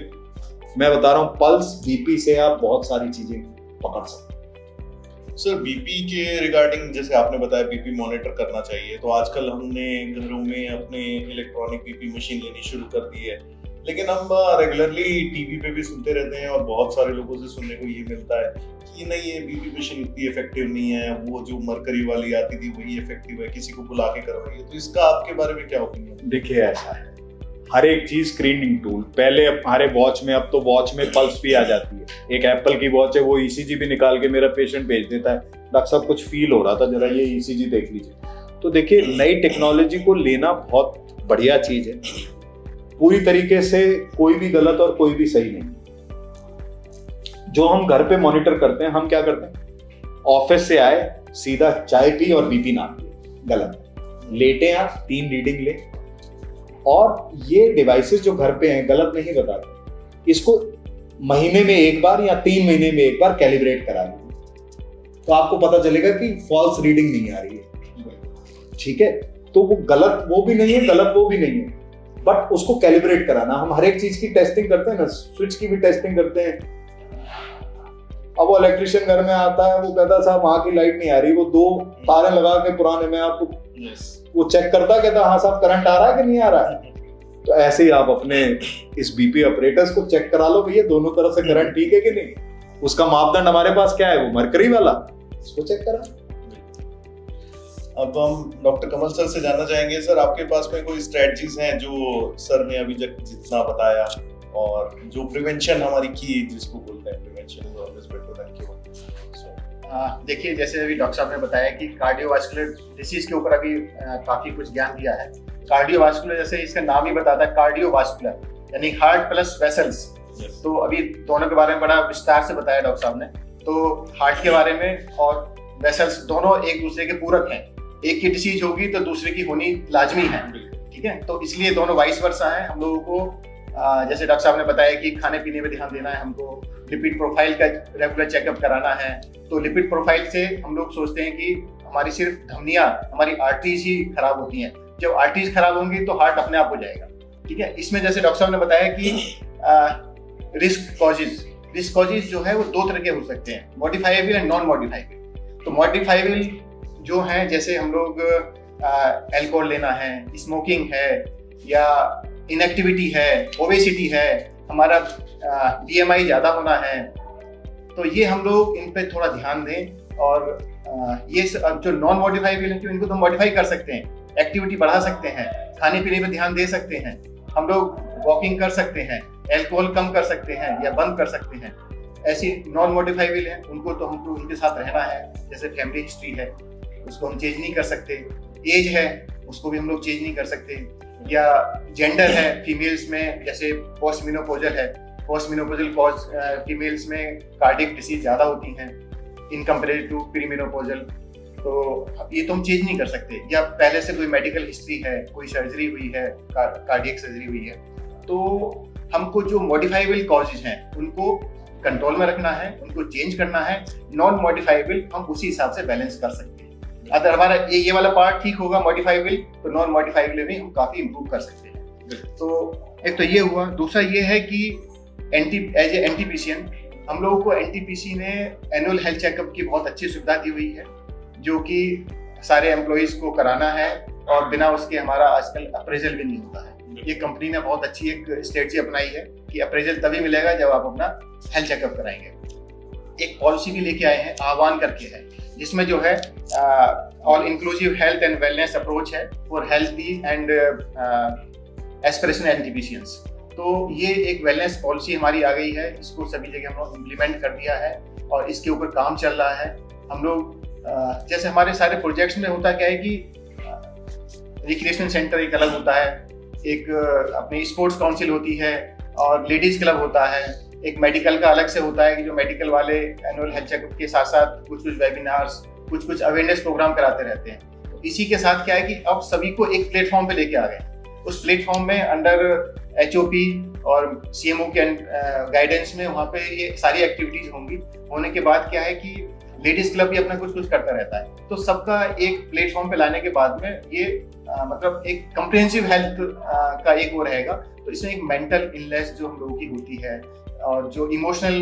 मैं बता रहा हूँ, पल्स, बीपी से आप बहुत सारी चीजें पकड़ सकते हैं। सर बीपी के रिगार्डिंग, जैसे आपने बताया बीपी मॉनिटर करना चाहिए, तो आजकल हमने घरों में अपने इलेक्ट्रॉनिक बीपी मशीन लेनी शुरू कर दी है, लेकिन हम रेगुलरली टीवी पे भी सुनते रहते हैं और बहुत सारे लोगों से सुनने को ये मिलता है कि नहीं ये बीपी मशीन इतनी इफेक्टिव नहीं है, वो जो मरकरी वाली आती थी वही इफेक्टिव है, किसी को बुला के करवाइए। तो इसका आपके बारे में क्या ओपिनियन? देखिए ऐसा है, हर एक चीज स्क्रीनिंग टूल, पहले हमारे वॉच में, अब तो वॉच में पल्स भी आ जाती है। एक एप्पल की वॉच है, वो ईसीजी भी निकाल के मेरा पेशेंट भेज देता है, डॉक्टर साहब कुछ फील हो रहा था, जरा ये ईसीजी देख लीजिए। तो देखिए नई टेक्नोलॉजी को लेना बहुत बढ़िया चीज है, पूरी तरीके से कोई भी गलत और कोई भी सही नहीं। जो हम घर पे मॉनिटर करते हैं, हम क्या करते हैं, ऑफिस से आए सीधा चाय पी और बीपी नाप लिया, गलत। लेटे आप 3 रीडिंग ले, और ये डिवाइसेस जो घर पे हैं गलत नहीं बताते, इसको महीने में एक बार या 3 महीने में एक बार कैलिब्रेट करा लीजिए, तो आपको पता चलेगा कि फॉल्स रीडिंग नहीं आ रही है। ठीक है, तो वो गलत वो भी नहीं है, गलत वो भी नहीं है, बट उसको कैलिब्रेट कराना। हम हर एक चीज की टेस्टिंग करते हैं ना, स्विच की भी टेस्टिंग करते हैं। अब वो इलेक्ट्रिशियन घर में आता है, वो कहता है साहब वहां की लाइट नहीं आ रही, वो 2 तारे लगा के पुराने में आपको वो चेक करता, कहता हाँ साहब करंट आ रहा है कि नहीं आ रहा है। तो ऐसे ही आप अपने इस बीपी ऑपरेटर्स को चेक करा लो, भैया दोनों तरफ से करंट ठीक है कि नहीं। उसका मापदंड हमारे पास क्या है, वो मरकरी वाला, इसको चेक करा। अब हम डॉक्टर कमल सर से जानना चाहेंगे, सर आपके पास में कोई स्ट्रेटजीज हैं जो सर ने अभी जितना बताया, और जो प्रिवेंशन हमारी की, जिसको बोलते हैं prevention is always better than cure. देखिए, जैसे अभी डॉक्टर साहब ने बताया कि कार्डियोवास्कुलर डिसीज के ऊपर अभी काफी कुछ ज्ञान दिया है। कार्डियोवास्कुलर, जैसे इसका नाम ही बताता है कार्डियोवास्कुलर, यानी हार्ट प्लस वेसल्स। तो अभी दोनों के बारे में बड़ा विस्तार से बताया डॉक्टर साहब ने। तो हार्ट के बारे में और वेसल्स दोनों एक दूसरे के पूरक हैं। एक की डिसीज होगी तो दूसरे की होनी लाजमी है, ठीक है। तो इसलिए दोनों वाइस वर्सा है। हम लोगों को जैसे डॉक्टर साहब ने बताया कि खाने पीने में ध्यान देना है, हमको लिपिड प्रोफाइल का रेगुलर चेकअप कराना है। तो लिपिड प्रोफाइल से हम लोग सोचते हैं कि हमारी सिर्फ धमनियां, हमारी आर्टरीज ही खराब होती हैं। जब आर्टरीज खराब होंगी तो हार्ट अपने आप हो जाएगा, ठीक है। इसमें जैसे डॉक्टर साहब ने बताया कि रिस्क कॉजेज जो है वो 2 तरह के हो सकते हैं, मॉडिफाइबल एंड नॉन मॉडिफाइबल। तो मॉडिफाइबल जो है, जैसे हम लोग अल्कोहल लेना है, स्मोकिंग है, या इनएक्टिविटी है, ओबेसिटी है, हमारा BMI ज्यादा होना है, तो ये हम लोग इन पे थोड़ा ध्यान दें। और ये जो नॉन मॉडिफाइबल है, इनको तो मॉडिफाई कर सकते हैं, एक्टिविटी बढ़ा सकते हैं, खाने पीने पे ध्यान दे सकते हैं, हम लोग वॉकिंग कर सकते हैं, अल्कोहल कम कर सकते हैं या बंद कर सकते हैं। ऐसी नॉन मॉडिफाइबल है, उनको तो हमको उनके साथ रहना है। जैसे फैमिली हिस्ट्री है, उसको हम चेंज नहीं कर सकते। एज है, उसको भी हम लोग चेंज नहीं कर सकते। या जेंडर है, फीमेल्स में जैसे पोस्ट मेनोपॉजल है, पोस्ट मेनोपॉजल कॉज फीमेल्स में कार्डियक डिसीज ज्यादा होती हैं इन कंपेरेटिव टू प्री मेनोपॉजल, तो ये तो हम चेंज नहीं कर सकते। या पहले से कोई मेडिकल हिस्ट्री है, कोई सर्जरी हुई है, कार्डियक सर्जरी हुई है, तो हमको जो मॉडिफाइबल कॉजेज हैं उनको कंट्रोल में रखना है, उनको चेंज करना है। नॉन मॉडिफाइबल हम उसी हिसाब से बैलेंस कर सकते हैं। अगर हमारा ये वाला पार्ट ठीक होगा मॉडिफाइबल, तो नॉन मॉडिफाइबल में हम काफी इम्प्रूव कर सकते हैं। तो एक तो ये हुआ। दूसरा ये है कि एज ए एनटीपीसीएन हम लोगों को एनटीपीसी ने एनुअल हेल्थ चेकअप की बहुत अच्छी सुविधा दी हुई है, जो कि सारे एम्प्लॉइज को कराना है, और बिना उसके हमारा आजकल अप्रेजल भी नहीं होता है। ये कंपनी ने बहुत अच्छी एक स्ट्रेटजी अपनाई है कि अप्रेजल तभी मिलेगा जब आप अपना हेल्थ चेकअप कराएंगे। एक पॉलिसी भी लेके आए हैं, आह्वान करके है, जिसमें जो है all inclusive health and wellness approach है फॉर हेल्थी एंड एस्पिरेशनल एनटीपीशियंस। तो ये एक वेलनेस पॉलिसी हमारी आ गई है, इसको सभी जगह हम लोग इम्प्लीमेंट कर दिया है और इसके ऊपर काम चल रहा है। हम लोग जैसे हमारे सारे प्रोजेक्ट्स में होता क्या है कि रिक्रिएशनल सेंटर एक अलग होता है, एक अपनी स्पोर्ट्स काउंसिल होती है, और लेडीज क्लब होता है, एक मेडिकल का अलग से होता है कि जो मेडिकल वाले एनुअल हेल्थ चेकअप के साथ साथ कुछ वेबिनार्स, कुछ अवेयरनेस प्रोग्राम कराते रहते हैं। तो इसी के साथ क्या है कि अब सभी को एक प्लेटफॉर्म पे लेके आ गए। उस प्लेटफॉर्म में अंडर HOP और CMO के गाइडेंस में वहाँ पे ये सारी एक्टिविटीज होंगी। होने के बाद क्या है कि लेडीज क्लब भी अपना कुछ करता रहता है, तो सबका एक प्लेटफॉर्म पे लाने के बाद में ये मतलब एक कम्प्रिहेंसिव हेल्थ का एक वो रहेगा। तो इसमें एक मेंटल इलनेस जो हम लोगों की होती है, और जो इमोशनल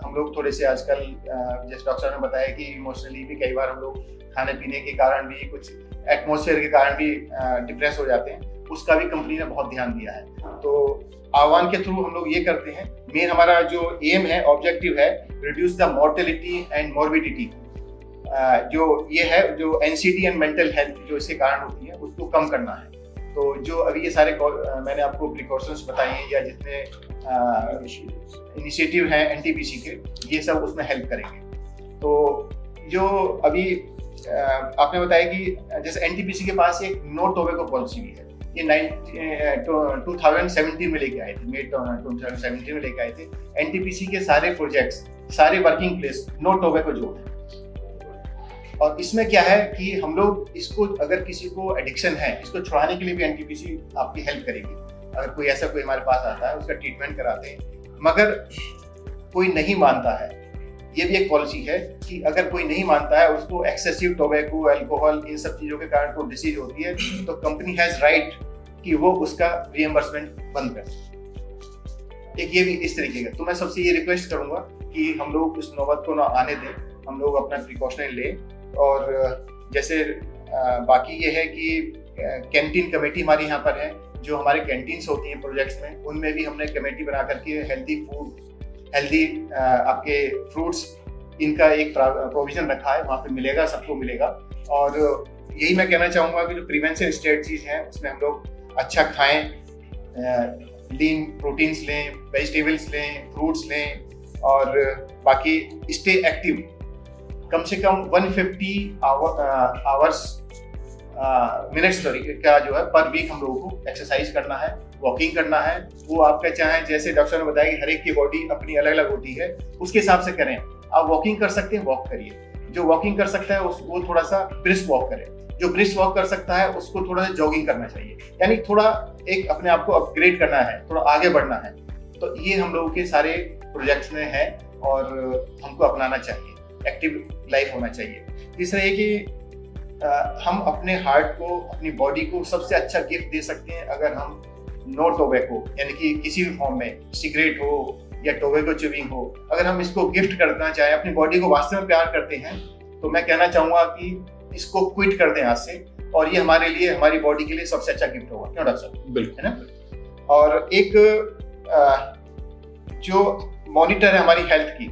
हम लोग थोड़े से आजकल जैसे डॉक्टर ने बताया कि इमोशनली भी कई बार हम लोग खाने पीने के कारण भी, कुछ एटमॉस्फेयर के कारण भी डिप्रेस हो जाते हैं, उसका भी कंपनी ने बहुत ध्यान दिया है। तो आह्वान के थ्रू हम लोग ये करते हैं, मेन हमारा जो एम है, ऑब्जेक्टिव है, reduce the mortality and morbidity, जो ये है जो एंजाइटी एंड मेंटल हेल्थ जो इसके कारण होती है उसको कम करना है। तो जो अभी ये सारे मैंने आपको प्रिकॉशंस बताए हैं या जितने इनिशिएटिव हैं एनटीपीसी के, ये सब उसमें हेल्प करेंगे। तो जो अभी आपने बताया कि जैसे एनटीपीसी के पास एक नो टोबैको पॉलिसी भी है, ये 2017 में लेके आए थे, मई 2017 में लेके आए थे। एनटीपीसी के सारे प्रोजेक्ट्स, सारे working place no tobacco zone है। और इसमें क्या है कि हम लोग इसको, अगर किसी को एडिक्शन है, इसको छुड़ाने के लिए भी एनटीपीसी आपकी हेल्प करेगी। अगर कोई ऐसा कोई हमारे पास आता है, उसका ट्रीटमेंट कराते हैं, मगर कोई नहीं मानता है, ये भी एक पॉलिसी है कि अगर कोई नहीं मानता है, उसको एक्सेसिव टोबैको, अल्कोहल, इन सब चीज़ों के कारण कोई डिसीज होती है, तो कंपनी हैज़ राइट कि वो उसका रिएम्बर्समेंट बंद कर। एक ये भी इस तरीके का। तो मैं सबसे ये रिक्वेस्ट करूंगा कि हम लोग इस नौबत को ना आने दें, हम लोग अपना प्रिकॉशनरी लें। और जैसे बाकी ये है कि कैंटीन कमेटी हमारी यहाँ पर है, जो हमारे कैंटीन्स होती हैं प्रोजेक्ट्स में, उनमें भी हमने कमेटी बना करके हेल्दी फूड, हेल्दी आपके फ्रूट्स, इनका एक प्रोविजन रखा है, वहाँ पे मिलेगा, सबको मिलेगा। और यही मैं कहना चाहूँगा कि जो प्रिवेंशन स्ट्रेटजीज हैं उसमें हम लोग अच्छा खाएं, लीन प्रोटीन्स लें, वेजिटेबल्स लें, फ्रूट्स लें, और बाकी स्टे एक्टिव। कम से कम 150 आवर्स मिनट्स का जो है पर वीक हम लोगों को एक्सरसाइज करना है, वॉकिंग करना है। वो आपका चाहे, जैसे डॉक्टर ने बताया कि हर एक की बॉडी अपनी अलग अलग होती है, उसके हिसाब से करें। आप वॉकिंग कर सकते हैं, वॉक करिए। जो वॉकिंग कर सकता है वो थोड़ा सा ब्रिस्क वॉक करे। जो ब्रिस्क वॉक कर सकता है उसको थोड़ा सा जॉगिंग करना चाहिए, यानी थोड़ा एक अपने आप को अपग्रेड करना है, थोड़ा आगे बढ़ना है। तो ये हम लोगों के सारे प्रोजेक्ट्स में है और हमको अपनाना चाहिए, एक्टिव लाइफ होना चाहिए। तीसरा ये कि हम अपने हार्ट को, अपनी बॉडी को सबसे अच्छा गिफ्ट दे सकते हैं अगर हम नो टोबैको, यानी कि किसी भी फॉर्म में, सिगरेट हो या टोबैको च्यूइंग हो, अगर हम इसको गिफ्ट करना चाहें, अपनी बॉडी को वास्तव में प्यार करते हैं, तो मैं कहना चाहूँगा कि इसको क्विट कर दें आज से। और ये हमारे लिए, हमारी बॉडी के लिए सबसे अच्छा गिफ्ट होगा। क्यों डॉक्टर साहब? बिल्कुल, है ना। और एक जो मॉनिटर है हमारी हेल्थ की,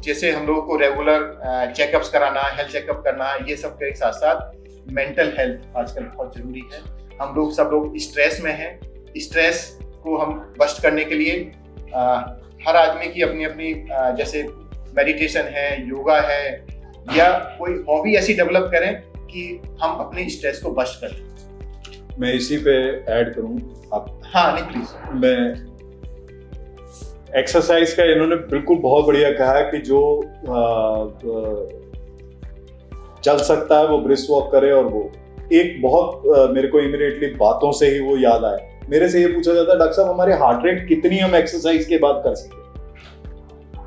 जैसे हम लोगों को रेगुलर चेकअप्स कराना है, हेल्थ चेकअप करना है, ये सब के साथ साथ मेंटल हेल्थ आजकल बहुत जरूरी है। हम लोग सब लोग स्ट्रेस में हैं। स्ट्रेस को हम बस्ट करने के लिए हर आदमी की अपनी अपनी जैसे मेडिटेशन है, योगा है, या कोई हॉबी ऐसी डेवलप करें कि हम अपने स्ट्रेस को बस्ट करें। मैं इसी पे ऐड करूं आप? हाँ नहीं प्लीज। मैं एक्सरसाइज का इन्होंने बिल्कुल बहुत बढ़िया कहा है कि जो चल सकता है वो ब्रिस्क वॉक करे। और वो एक बहुत मेरे को इमीडिएटली बातों से ही वो याद आया, मेरे से ये पूछा जाता है, डॉक्टर साहब हमारे हार्ट रेट कितनी हम एक्सरसाइज के बाद कर सकते हैं?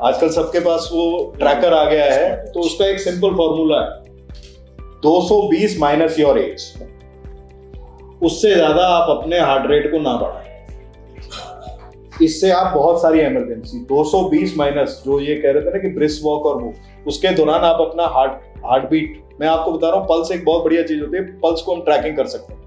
आजकल सबके पास वो ट्रैकर आ गया है, तो उसका एक सिंपल फॉर्मूला है, 220 माइनस योर एज। उससे ज्यादा आप अपने हार्ट रेट को ना बढ़ाएं, इससे आप बहुत सारी इमरजेंसी 220 माइनस, जो ये कह रहे थे ना कि ब्रिस्क वॉक, और वो उसके दौरान आप अपना हार्ट बीट, मैं आपको बता रहा हूँ, पल्स एक बहुत बढ़िया चीज होती है, पल्स को हम ट्रैकिंग कर सकते हैं।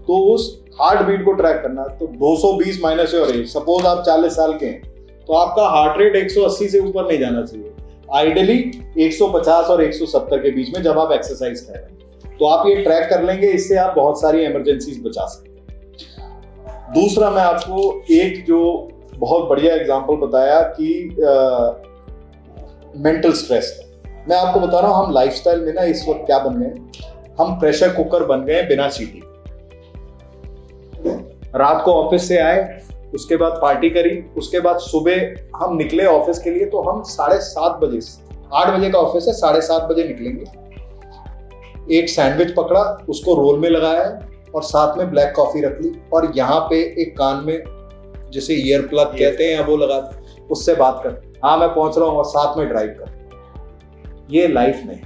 तो उस हार्ट बीट को ट्रैक करना, तो 220 माइनस योर एज, सपोज आप 40 साल के हैं, तो आपका हार्ट रेट 180 से ऊपर नहीं जाना चाहिए, आइडियली 150 और 170 के बीच में जब आप एक्सरसाइज कर रहे हैं। तो आप ये ट्रैक कर लेंगे, इससे आप बहुत सारी इमरजेंसीज बचा सकते हैं। दूसरा, मैं आपको एक जो बहुत बढ़िया एग्जांपल बताया कि मेंटल स्ट्रेस, मैं आपको बता रहा हूं, हम लाइफस्टाइल में ना इस वक्त क्या बन गए, हम प्रेशर कुकर बन गए बिना सीटी। रात को ऑफिस से आए, उसके बाद पार्टी करी, उसके बाद सुबह हम निकले ऑफिस के लिए, तो हम 7:30 बजे, 8 बजे का ऑफिस है, 7:30 बजे निकलेंगे। एक सैंडविच पकड़ा, उसको रोल में लगाया और साथ में ब्लैक कॉफी रख ली, और यहाँ पे एक कान में जिसे ईयर प्लग कहते हैं या वो लगा, उससे बात कर, हाँ मैं पहुंच रहा हूँ, और साथ में ड्राइव कर। ये लाइफ नहीं,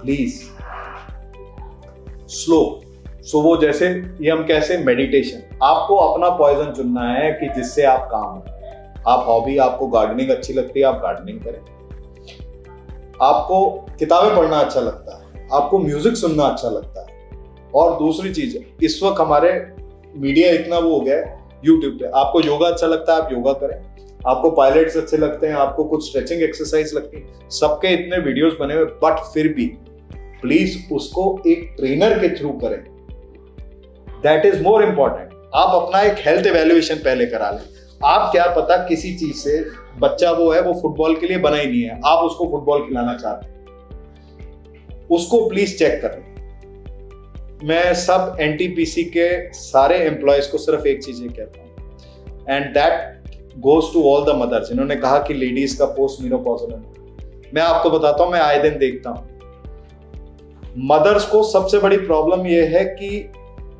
प्लीज स्लो। सो वो जैसे ये हम कैसे, मेडिटेशन, आपको अपना पॉइजन चुनना है कि जिससे आप काम हो। आप हॉबी, आपको गार्डनिंग अच्छी लगती है, आप गार्डनिंग करें। आपको किताबें पढ़ना अच्छा लगता है, आपको म्यूजिक सुनना अच्छा लगता है। और दूसरी चीज, इस वक्त हमारे मीडिया इतना वो हो गया है, यूट्यूब पे आपको योगा अच्छा लगता है, आप योगा करें। आपको पायलट्स अच्छे लगते हैं, आपको कुछ स्ट्रेचिंग एक्सरसाइज लगती है, सबके इतने वीडियोस बने हुए, बट फिर भी प्लीज उसको एक ट्रेनर के थ्रू करें। That is more important. आप अपना एक हेल्थ इवैल्यूएशन पहले करा लें। आप क्या पता किसी चीज से बच्चा वो है, वो फुटबॉल के लिए बना ही नहीं है, आप उसको फुटबॉल खिलाना चाहते हैं, उसको प्लीज चेक करें। मैं सब एनटीपीसी के सारे एम्प्लॉयज को सिर्फ एक चीज कहता हूँ, and that goes to all the mothers. इन्होंने कहा कि लेडीज का पोस्ट मेनोपॉजल है, मैं आपको बताता हूँ, मैं आए दिन देखता हूँ मदर्स को सबसे बड़ी प्रॉब्लम यह है कि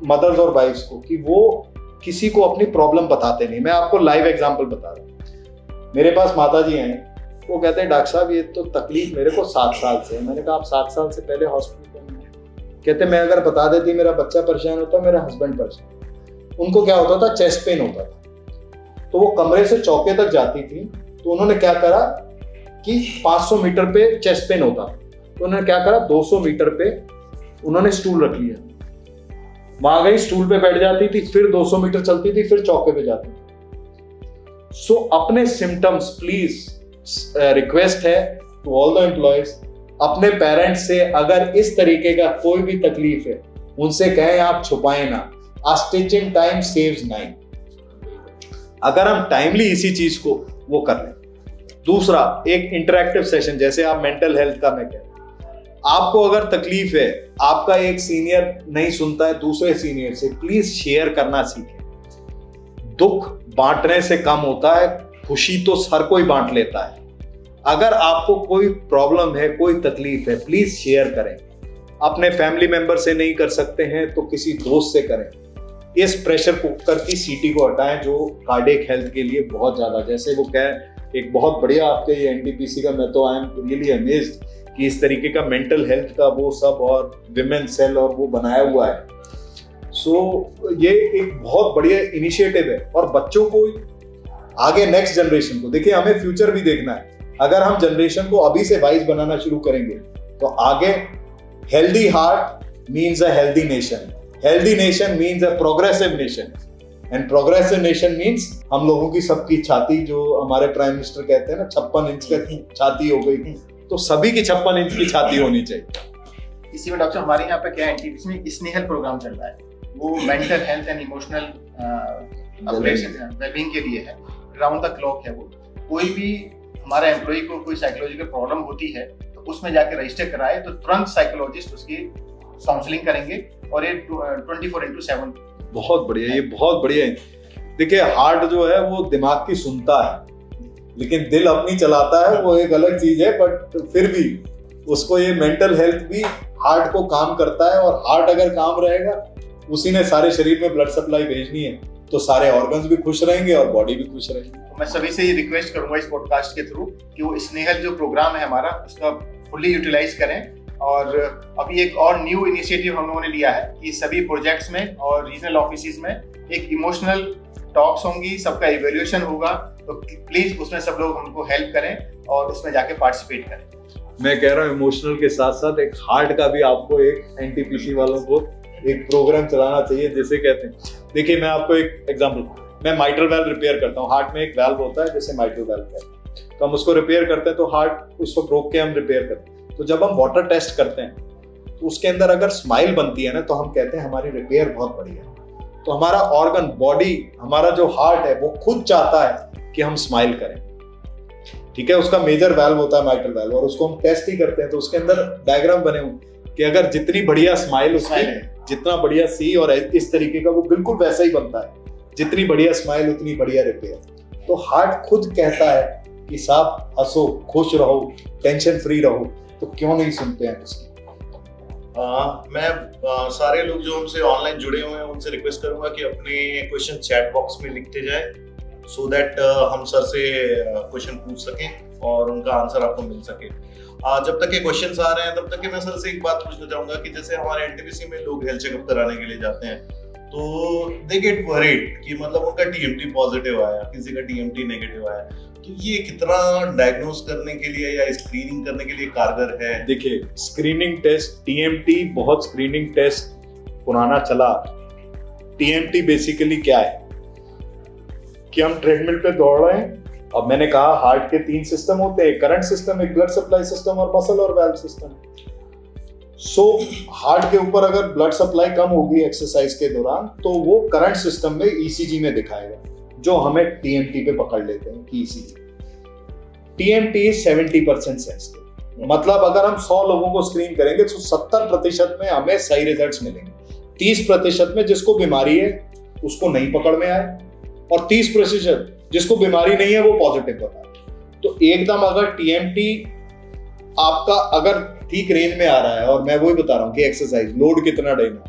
मदर्स और वाइफ्स को कि वो किसी को अपनी प्रॉब्लम बताते नहीं। मैं आपको लाइव एग्जांपल बता रहा हूँ। मेरे पास माता जी हैं, वो कहते हैं डॉक्टर साहब ये तो तकलीफ मेरे को 7 साल से है। मैंने कहा आप 7 साल से पहले हॉस्पिटल में? कहते मैं अगर बता देती मेरा बच्चा परेशान होता, मेरा हस्बैंड परेशान। उनको क्या होता था, चेस्ट पेन होता था, तो वो कमरे से चौके तक जाती थी। तो उन्होंने क्या करा कि 500 मीटर पे चेस्ट पेन होता, तो उन्होंने क्या करा 200 मीटर पे उन्होंने स्टूल रख लिया, वहां गई, स्टूल पे बैठ जाती थी, फिर 200 मीटर चलती थी, फिर चौके पे जाती थी। सो अपने सिम्टम्स प्लीज रिक्वेस्ट है टू ऑल द एम्प्लॉयज, अपने पेरेंट्स से अगर इस तरीके का कोई भी तकलीफ है उनसे कहें, आप छुपाएं ना। A stitch in time saves 9। अगर हम टाइमली इसी चीज को वो कर लें। दूसरा, एक इंटरेक्टिव सेशन, जैसे आप मेंटल हेल्थ का मैं कह रहा हूं, आपको अगर तकलीफ है, आपका एक सीनियर नहीं सुनता है दूसरे सीनियर से, प्लीज शेयर करना सीखें। दुख बांटने से कम होता है, खुशी तो हर कोई बांट लेता है। अगर आपको कोई प्रॉब्लम है, कोई तकलीफ है, प्लीज शेयर करें। अपने फैमिली मेंबर से नहीं कर सकते हैं तो किसी दोस्त से करें। इस प्रेशर कुकर की सीटी को हटाएं जो कार्डियक हेल्थ के लिए बहुत ज्यादा, जैसे वो कह एक बहुत बढ़िया आपके ये एनटीपीसी का, मैं तो आई एम रियली अमेज्ड कि इस तरीके का मेंटल हेल्थ का वो सब और विमेन सेल और वो बनाया हुआ है। सो ये एक बहुत बढ़िया इनिशिएटिव है। और बच्चों को आगे नेक्स्ट जनरेशन को देखिए, हमें फ्यूचर भी देखना है। अगर हम जनरेशन को अभी से वाइज बनाना शुरू करेंगे तो आगे healthy heart means a healthy nation, healthy nation means a progressive nation, and progressive nation means हम लोगों की सबकी छाती, जो हमारे प्राइम मिनिस्टर कहते हैं ना 56 इंच की छाती हो गई, तो सभी की 56 इंच की छाती होनी चाहिए। इसी में डॉक्टर हमारे यहाँ पे क्या एनटीपीसी में स्नेहल प्रोग्राम चल रहा है, वो mental health and emotional wellbeing के लिए है, राउंड द क्लॉक है। वो कोई भी हमारा एम्प्लॉय को कोई साइकोलॉजिकल प्रॉब्लम होती है तो उसमें जाके रजिस्टर कराए तो तुरंत साइकोलॉजिस्ट उसकी काउंसलिंग करेंगे, और ये 24/7। बहुत बढ़िया, ये बहुत बढ़िया है। देखिए हार्ट जो है वो दिमाग की सुनता है, लेकिन दिल अपनी चलाता है, वो एक अलग चीज है। बट फिर भी उसको ये मेंटल हेल्थ भी हार्ट को काम करता है, और हार्ट अगर काम रहेगा, उसी ने सारे शरीर में ब्लड सप्लाई भेजनी है, तो सारे ऑर्गन्स भी खुश रहेंगे और बॉडी भी खुश रहेगी। मैं सभी से ये रिक्वेस्ट करूंगा इस पॉडकास्ट के थ्रू कि वो स्नेहल जो प्रोग्राम है हमारा, उसका फुल्ली यूटिलाइज करें। और अभी एक और न्यू इनिशिएटिव हम लोगों ने लिया है कि सभी प्रोजेक्ट्स में और रीजनल ऑफिसेज में एक इमोशनल टॉक्स होंगी, सबका इवैल्यूएशन होगा, तो प्लीज उसमें सब लोग हमको हेल्प करें और उसमें जाके पार्टिसिपेट करें। मैं कह रहा हूँ इमोशनल के साथ साथ एक हार्ट का भी आपको एक एनटीपीसी वालों को एक प्रोग्राम चलाना चाहिए, जिसे कहते हैं। देखिए मैं आपको एक एग्जांपल, मैं माइट्रल वाल्व रिपेयर करता हूँ। हार्ट में एक वाल्व होता है जैसे माइट्रल वाल्व कहते हैं, तो हम उसको रिपेयर करते हैं, तो हार्ट उसको रोक के हम रिपेयर करते हैं। तो जब हम वाटर टेस्ट करते हैं तो उसके अंदर अगर स्माइल बनती है ना, तो हम कहते हैं हमारी रिपेयर बहुत बढ़िया है। तो हमारा ऑर्गन, बॉडी, हमारा जो हार्ट है वो खुद चाहता है कि हम स्माइल करें, ठीक है। उसका मेजर वाल्व होता है माइट्रल वाल्व, और उसको हम टेस्ट ही करते हैं, तो उसके अंदर डायग्राम बने हुए कि अगर जितनी बढ़िया स्माइल उसकी, जितना बढ़िया सी, और इस तरीके का वो बिल्कुल वैसा ही बनता है, जितनी बढ़िया स्माइल उतनी बढ़िया रिपेयर। तो हार्ट खुद कहता है कि साहब हंसो, खुश रहो, टेंशन फ्री रहो, तो क्यों नहीं सुनते हैं उसकी। मैं सारे लोग जो हमसे ऑनलाइन जुड़े हुए हैं उनसे रिक्वेस्ट करूंगा कि अपने क्वेश्चन चैट बॉक्स में लिखते जाए, सो दैट हम सर से क्वेश्चन पूछ सकें और उनका आंसर आपको मिल सके। जब तक ये क्वेश्चंस आ रहे हैं तब तक मैं सर से एक बात पूछना चाहूंगा कि जैसे हमारे एनटीपीसी में लोग हेल्थ चेकअप कराने के लिए जाते हैं, तो दे गेट वरीड कि मतलब उनका टीएमटी पॉजिटिव आया, किसी का टीएमटी नेगेटिव आया, तो ये कितना डायग्नोस करने के लिए या स्क्रीनिंग करने के लिए कारगर है? देखिए स्क्रीनिंग टेस्ट, टीएमटी बहुत स्क्रीनिंग टेस्ट पुराना चला। टीएमटी बेसिकली क्या है कि हम ट्रेडमिल पे दौड़ रहे हैं। अब मैंने कहा हार्ट के 3 सिस्टम होते हैं, करंट सिस्टम, एक ब्लड सप्लाई सिस्टम और मसल और वाल्व सिस्टम। सो हार्ट के ऊपर अगर ब्लड सप्लाई कम होगी एक्सरसाइज के दौरान, तो वो करंट सिस्टम में ईसीजी में दिखाएगा, जो हमें टीएमटी पे पकड़ लेते हैं कि ईसीजी। टीएमटी 70% सेंसिटिव, मतलब अगर हम 100 लोगों को स्क्रीन करेंगे तो 70% में हमें सही रिजल्ट्स मिलेंगे। 30% में जिसको बीमारी है उसको नहीं पकड़ में आए, और 30% जिसको बीमारी नहीं है वो पॉजिटिव बता। तो एकदम अगर टीएमटी आपका अगर ठीक रेंज में आ रहा है, और मैं वही बता रहा हूं कि एक्सरसाइज लोड कितना देना,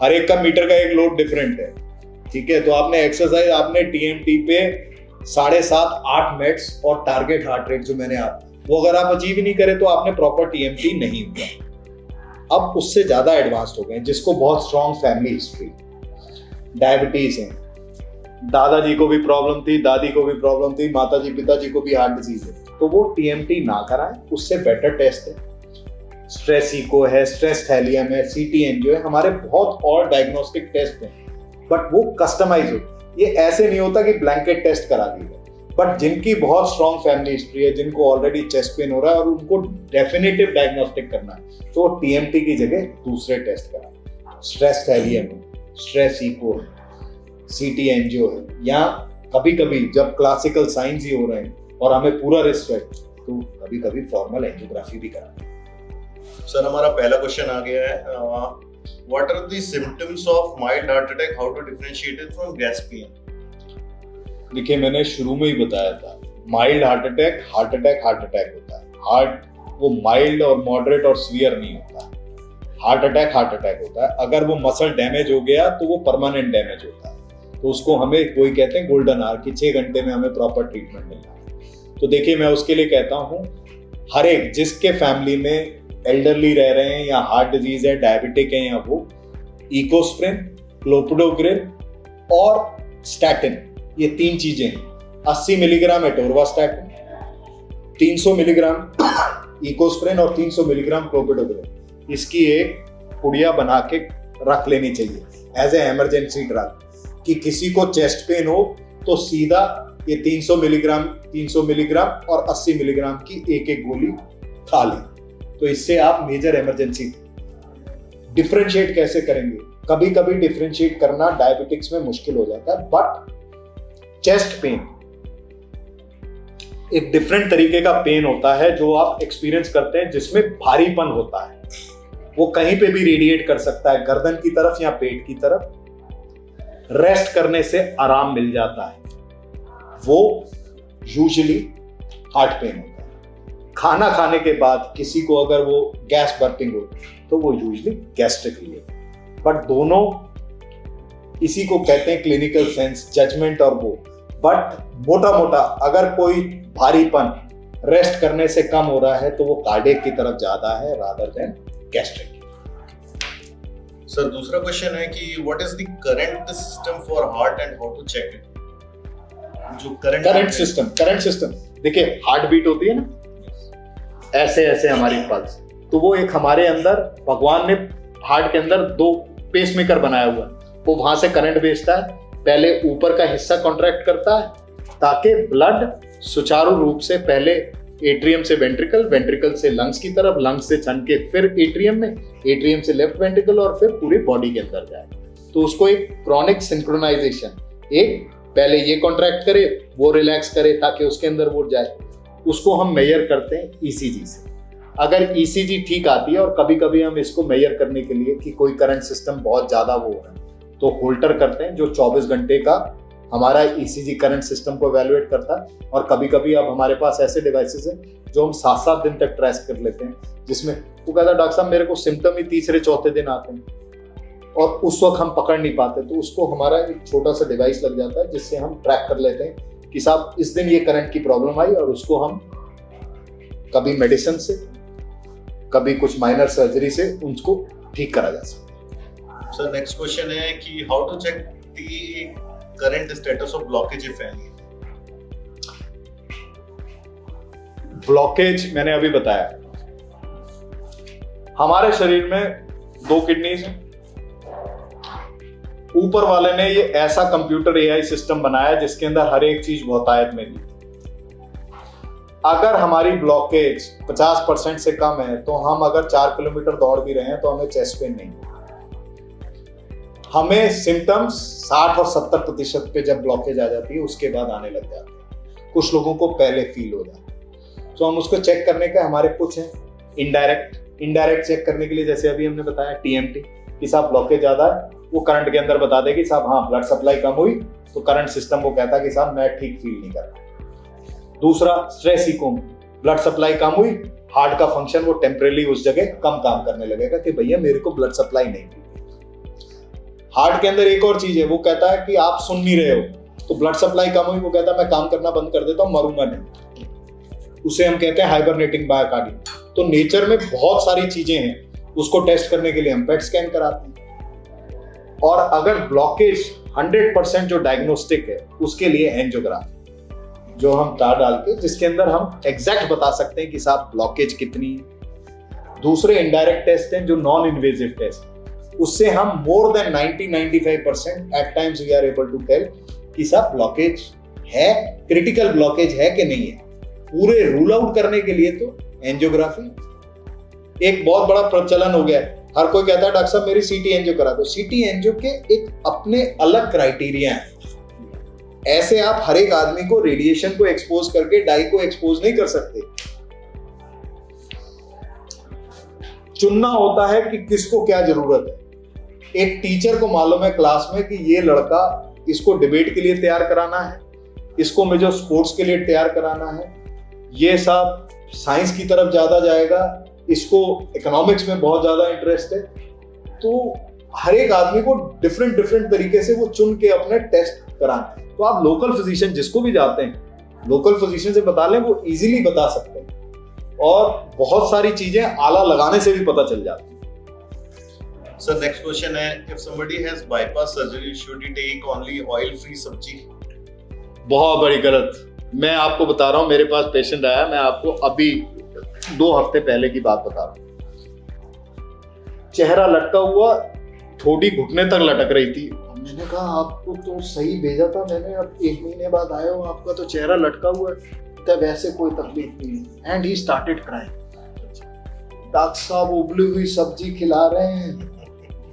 हर एक का मीटर का एक लोड डिफरेंट है, ठीक है। तो आपने एक्सरसाइज आपने टीएमटी पे 7.5-8 मिनट्स और टारगेट हार्ट रेट जो मैंने आप वो अगर आप अचीव नहीं करे तो आपने प्रॉपर टीएमटी नहीं हुआ। अब उससे ज्यादा एडवांस्ड हो गए जिसको बहुत स्ट्रॉन्ग फैमिली हिस्ट्री, डायबिटीज है, दादाजी को भी प्रॉब्लम थी, दादी को भी प्रॉब्लम थी, माताजी पिताजी को भी हार्ट डिजीज है, तो वो टीएमटी ना कराएं, उससे बेटर टेस्ट है। स्ट्रेस इको है, स्ट्रेस थैलियम है, सीटी एंजियो है, हमारे बहुत और डायग्नोस्टिक टेस्ट हैं, बट वो कस्टमाइज हो। ये ऐसे नहीं होता कि ब्लैंकेट टेस्ट करा दिया, बट जिनकी बहुत स्ट्रॉन्ग फैमिली हिस्ट्री है, जिनको ऑलरेडी चेस्ट पेन हो रहा है और उनको डेफिनेटिव डायग्नोस्टिक करना है, तो टीएमटी की जगह दूसरे टेस्ट कराएं। स्ट्रेस थैलियम है, स्ट्रेस इको है, सीटी एंजियो है, या कभी कभी जब क्लासिकल साइंस ही हो रहे हैं और हमें पूरा रिस्क है तो कभी कभी फॉर्मल एंजियोग्राफी भी कराएं। सर हमारा पहला क्वेश्चन आ गया है, what are the symptoms of mild heart attack, how to differentiate it from gas pain? देखिए मैंने शुरू में ही बताया था, माइल्ड हार्ट अटैक होता है। हार्ट वो माइल्ड और मॉडरेट और सीवियर नहीं होता, हार्ट अटैक होता है। अगर वो मसल डैमेज हो गया तो वो परमानेंट डैमेज होता है, तो उसको हमें कोई कहते हैं गोल्डन आवर कि 6 घंटे में हमें प्रॉपर ट्रीटमेंट मिलना है। तो देखिए मैं उसके लिए कहता हूँ, हर एक जिसके फैमिली में एल्डरली रह रहे हैं या हार्ट डिजीज है, डायबिटिक है, या वो इकोस्प्रिन, क्लोपिडोग्रिल और स्टैटिन, ये 3 चीजें हैं। 80 मिलीग्राम एटोरवास्टैटिन, 300 मिलीग्राम इकोस्प्रिन और 300 मिलीग्राम क्लोपिडोग्रिल, इसकी एक पुड़िया बना के रख लेनी चाहिए एज ए इमरजेंसी ड्रग, कि किसी को चेस्ट पेन हो तो सीधा ये 300 मिलीग्राम और 80 मिलीग्राम की एक गोली खा लें। तो इससे आप मेजर इमरजेंसी। डिफरेंशिएट कैसे करेंगे? कभी कभी डिफरेंशिएट करना डायबिटिक्स में मुश्किल हो जाता है, बट चेस्ट पेन एक डिफरेंट तरीके का पेन होता है जो आप एक्सपीरियंस करते हैं, जिसमें भारीपन होता है। वो कहीं पे भी रेडिएट कर सकता है, गर्दन की तरफ या पेट की तरफ। रेस्ट करने से आराम मिल जाता है, वो यूजुअली हार्ट पेन होता है। खाना खाने के बाद किसी को अगर वो गैस बर्पिंग हो तो वो यूजुअली गैस्ट्रिक रिलेटेड, बट दोनों इसी को कहते हैं क्लिनिकल सेंस जजमेंट और वो। बट मोटा अगर कोई भारीपन रेस्ट करने से कम हो रहा है तो वो कार्डियक की तरफ ज्यादा है रादर देन गैस्ट्रिक। सर दूसरा क्वेश्चन है कि what is the current system for heart and how to check it? जो करंट सिस्टम देखिए, हार्ट बीट होती है ना, ऐसे हमारी पल्स, तो वो एक हमारे अंदर भगवान ने हार्ट के अंदर 2 पेसमेकर बनाया हुआ है, वो वहां से करंट भेजता है। पहले ऊपर का हिस्सा कॉन्ट्रैक्ट करता है ताकि ब्लड सुचारू रूप से पहले एट्रियम से वेंट्रिकल, वेंट्रिकल से लंग्स की तरफ, लंग्स से छन के फिर एट्रियम में, एट्रियम से लेफ्ट वेंट्रिकल और फिर पूरी बॉडी के अंदर जाए। तो उसको एक क्रॉनिक सिंक्रोनाइजेशन, एक पहले ये कॉन्ट्रैक्ट करे, वो रिलैक्स करे ताकि उसके अंदर वो जाए, उसको हम मेजर करते हैं ईसीजी से। अगर ईसीजी ठीक आती है, और कभी कभी हम इसको मेजर करने के लिए कि कोई करंट सिस्टम बहुत ज्यादा वो हो रहा है तो होल्टर करते हैं जो 24 घंटे का हमारा ईसीजी करंट सिस्टम को इवैल्यूएट करता है। और कभी कभी अब हमारे पास ऐसे डिवाइसेस हैं जो हम 7-7 दिन तक ट्रेस कर लेते हैं, जिसमें वो कहता है डॉक्टर साहब मेरे को सिम्टम ही तीसरे-चौथे दिन आते हैं और उस वक्त हम पकड़ नहीं पाते, तो उसको हमारा एक छोटा सा डिवाइस लग जाता है जिससे हम ट्रैक कर लेते हैं कि साहब इस दिन ये करंट की प्रॉब्लम आई, और उसको हम कभी मेडिसिन से, कभी कुछ माइनर सर्जरी से उनको ठीक करा जा सकता है। सर नेक्स्ट क्वेश्चन है कि how to check the current status of blockage if any? Blockage मैंने अभी बताया, हमारे शरीर में 2 किडनीज हैं। ऊपर वाले ने ये ऐसा कंप्यूटर एआई सिस्टम बनाया जिसके अंदर हर एक चीज बहुतायत में दी। अगर हमारी ब्लॉकेज 50% से कम है तो हम अगर 4 किलोमीटर दौड़ भी रहे हैं तो हमें चेस्ट पेन नहीं होगा। हमें सिम्टम्स 60 और 70% पे जब ब्लॉकेज आ जाती है उसके बाद आने लग जाते हैं, कुछ लोगों को पहले फील हो जाता है। तो हम उसको चेक करने का हमारे कुछ हैं इनडायरेक्ट चेक करने के लिए, जैसे अभी हमने बताया टीएमटी, कि साहब ब्लॉकेज ज्यादा है, वो करंट के अंदर बता देगी साहब हाँ ब्लड सप्लाई कम हुई, तो करंट सिस्टम को कहता है कि साहब मैं ठीक फील नहीं कर रहा। दूसरा स्ट्रेस इकोम, ब्लड सप्लाई कम हुई, हार्ट का फंक्शन वो टेम्परेली उस जगह कम काम करने लगेगा कि भैया मेरे को ब्लड सप्लाई नहीं हुई। हार्ट के अंदर एक और चीज है, वो कहता है कि आप सुन नहीं रहे हो, तो ब्लड सप्लाई कम हुई, वो कहता है मैं काम करना बंद कर देता हूं, मरूंगा नहीं, उसे हम कहते हैं हाइबरनेटिंग मायोकार्डियम। तो नेचर में बहुत सारी चीजें हैं, उसको टेस्ट करने के लिए हम पेट स्कैन कराते हैं। और अगर ब्लॉकेज 100% जो डायग्नोस्टिक है उसके लिए एंजियोग्राम, जो हम तार डाल के जिसके अंदर हम एग्जैक्ट बता सकते हैं कि साहब ब्लॉकेज कितनी है। दूसरे इनडायरेक्ट टेस्ट हैं जो नॉन इन्वेजिव टेस्ट, उससे हम more than 90-95% at times we are able to tell कि साहब ब्लॉकेज है, क्रिटिकल ब्लॉकेज है कि नहीं है। पूरे रूल आउट करने के लिए तो एंजियोग्राफी एक बहुत बड़ा प्रचलन हो गया है। हर कोई कहता है डॉक्टर साहब मेरी सीटी एंजियो करा दो। सीटी एंजियो के एक अपने अलग क्राइटेरिया है। ऐसे आप हर एक आदमी को रेडिएशन को एक्सपोज करके डाई को एक्सपोज नहीं कर सकते। चुनना होता है कि किसको क्या जरूरत है। एक टीचर को मालूम है क्लास में कि ये लड़का, इसको डिबेट के लिए तैयार कराना है, इसको मुझे स्पोर्ट्स के लिए तैयार कराना है, ये सब साइंस की तरफ ज्यादा जाएगा, इसको इकोनॉमिक्स में बहुत ज्यादा इंटरेस्ट है। तो हर एक आदमी को डिफरेंट तरीके से वो चुन के अपने टेस्ट कराना है। तो आप लोकल फिजिशियन जिसको भी जाते हैं, लोकल फिजिशियन से बता लें, वो इजीली बता सकते हैं और बहुत सारी चीजें आला लगाने से भी पता चल जाती है। सर नेक्स्ट क्वेश्चन है, if somebody has bypass surgery should he take only oil free सब्जी? बहुत बड़ी गलत। मैं आपको बता रहा हूं, मेरे पास पेशेंट आया, मैं आपको अभी 2 हफ्ते पहले की बात बता रहा हूं। चेहरा लटका हुआ, ठोडी घुटने तक लटक रही थी। मैंने कहा आपको तो सही भेजा था मैंने, अब 1 महीने बाद आए हो, आपका तो चेहरा लटका हुआ है, तब वैसे कोई तकलीफ नहीं। And he started crying, doctor साहब उबली हुई सब्जी खिला रहे हैं,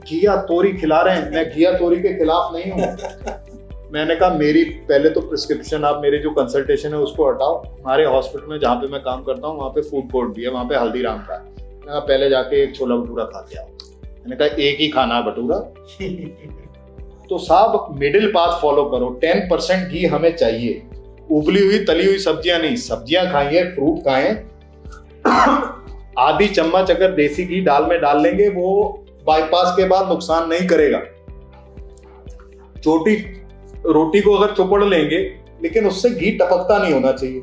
घिया तोरी खिला रहे हैं। मैं घिया तोरी के खिलाफ नहीं हूँ। मैंने कहा मेरी पहले तो प्रिस्क्रिप्शन, आप मेरे जो कंसल्टेशन है उसको हटाओ। हमारे हॉस्पिटल में जहाँ पे मैं काम करता हूँ वहाँ पे फूड कोर्ट भी है, वहाँ पे हल्दीराम का है। मैंने कहा पहले जाके एक छोला भटूरा खा के आओ। मैंने कहा एक ही खाना है भटूरा। तो साहब मिडिल पाथ फॉलो करो। 10% घी हमें चाहिए, उबली हुई तली हुई सब्जियां नहीं। सब्जियां खाइए, फ्रूट खाएं। आधी चम्मच अगर देसी घी दाल में डाल लेंगे, वो बाईपास के बाद नुकसान नहीं करेगा। छोटी रोटी को अगर चुपड़ लेंगे, लेकिन उससे घी टपकता नहीं होना चाहिए।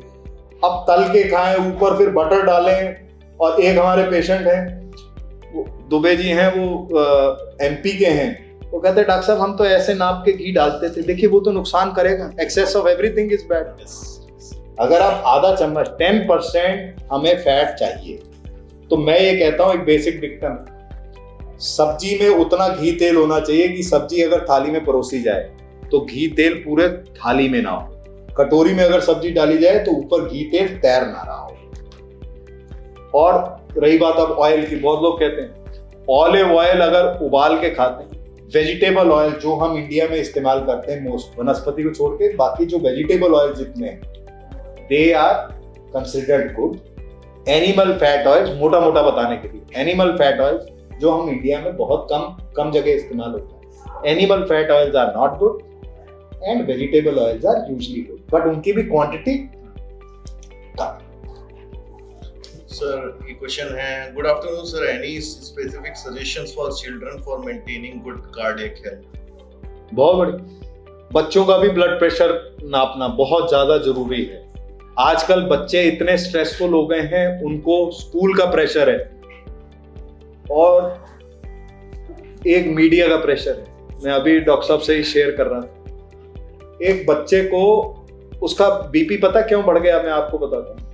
अब तल के खाएं, ऊपर फिर बटर डालें। और एक हमारे पेशेंट हैं, दुबे जी हैं, वो एमपी के हैं, वो कहते हैं डॉक्टर साहब हम तो ऐसे नाप के घी डालते थे। देखिए वो तो नुकसान करेगा। Excess of everything is bad. अगर आप आधा चम्मच 10% हमें फैट चाहिए, तो मैं ये कहता हूं एक बेसिक डिक्टम, सब्जी में उतना घी तेल होना चाहिए कि सब्जी अगर थाली में परोसी जाए तो घी तेल पूरे थाली में ना हो। कटोरी में अगर सब्जी डाली जाए तो ऊपर घी तेल तैर ना रहा हो। और रही बात अब ऑयल की, बहुत लोग कहते हैं ऑलिव ऑयल अगर उबाल के खाते हैं, वेजिटेबल ऑयल जो हम इंडिया में इस्तेमाल करते हैं मोस्ट, वनस्पति को छोड़ के बाकी जो वेजिटेबल ऑयल जितने हैं, they are considered good. Animal fat oil, मोटा मोटा बताने के लिए, एनिमल फैट ऑयल जो हम इंडिया में बहुत कम जगह इस्तेमाल होता है, animal fat oils are not good and vegetable oils are usually good, but उनकी भी क्वांटिटी कम। सर ये क्वेश्चन है, good afternoon sir, any specific suggestions for children for maintaining good cardiac health? बहुत बड़ी। बच्चों का भी ब्लड प्रेशर नापना बहुत ज्यादा जरूरी है। आजकल बच्चे इतने स्ट्रेसफुल हो गए हैं, उनको स्कूल का प्रेशर है और एक मीडिया का प्रेशर है। मैं अभी डॉक्टर साहब से ही शेयर कर रहा था, एक बच्चे को उसका बीपी पता क्यों बढ़ गया, मैं आपको बताता हूँ।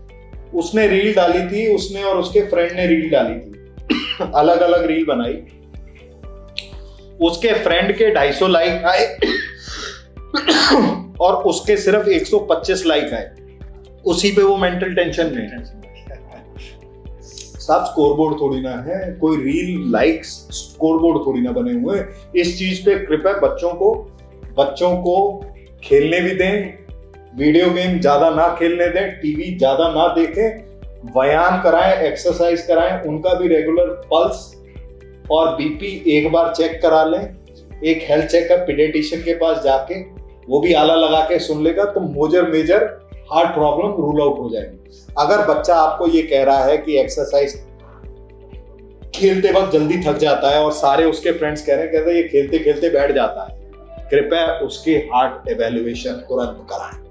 उसने रील डाली थी, उसने और उसके फ्रेंड ने रील डाली थी, अलग अलग रील बनाई। उसके फ्रेंड के 250 लाइक आए और उसके सिर्फ 125 लाइक आए। उसी पे वो मेंटल टेंशन में है। सब स्कोरबोर्ड थोड़ी ना है, कोई रील लाइक्स स्कोरबोर्ड थोड़ी ना बने हुए। इस चीज पे कृपया बच्चों को खेलने भी दें, वीडियो गेम ज्यादा ना खेलने दें, टीवी ज्यादा ना देखें, व्यायाम कराएं, एक्सरसाइज कराएं, उनका भी रेगुलर पल्स और बीपी एक बार चेक करा लें, एक हेल्थ चेकअप पीडियाट्रिशियन के पास जाके वो भी आला लगा के सुन लेगा तो major heart problem rule out हो जाएगी। अगर बच्चा आपको ये कह रहा है कि एक्सरसाइज खेलते वक्त जल्दी थक जाता है और सारे उसके फ्रेंड्स कह रहे हैं ये खेलते खेलते बैठ जाता है, कृपया उसकी हार्ट एवेल्युएशन तुरंत कराएं।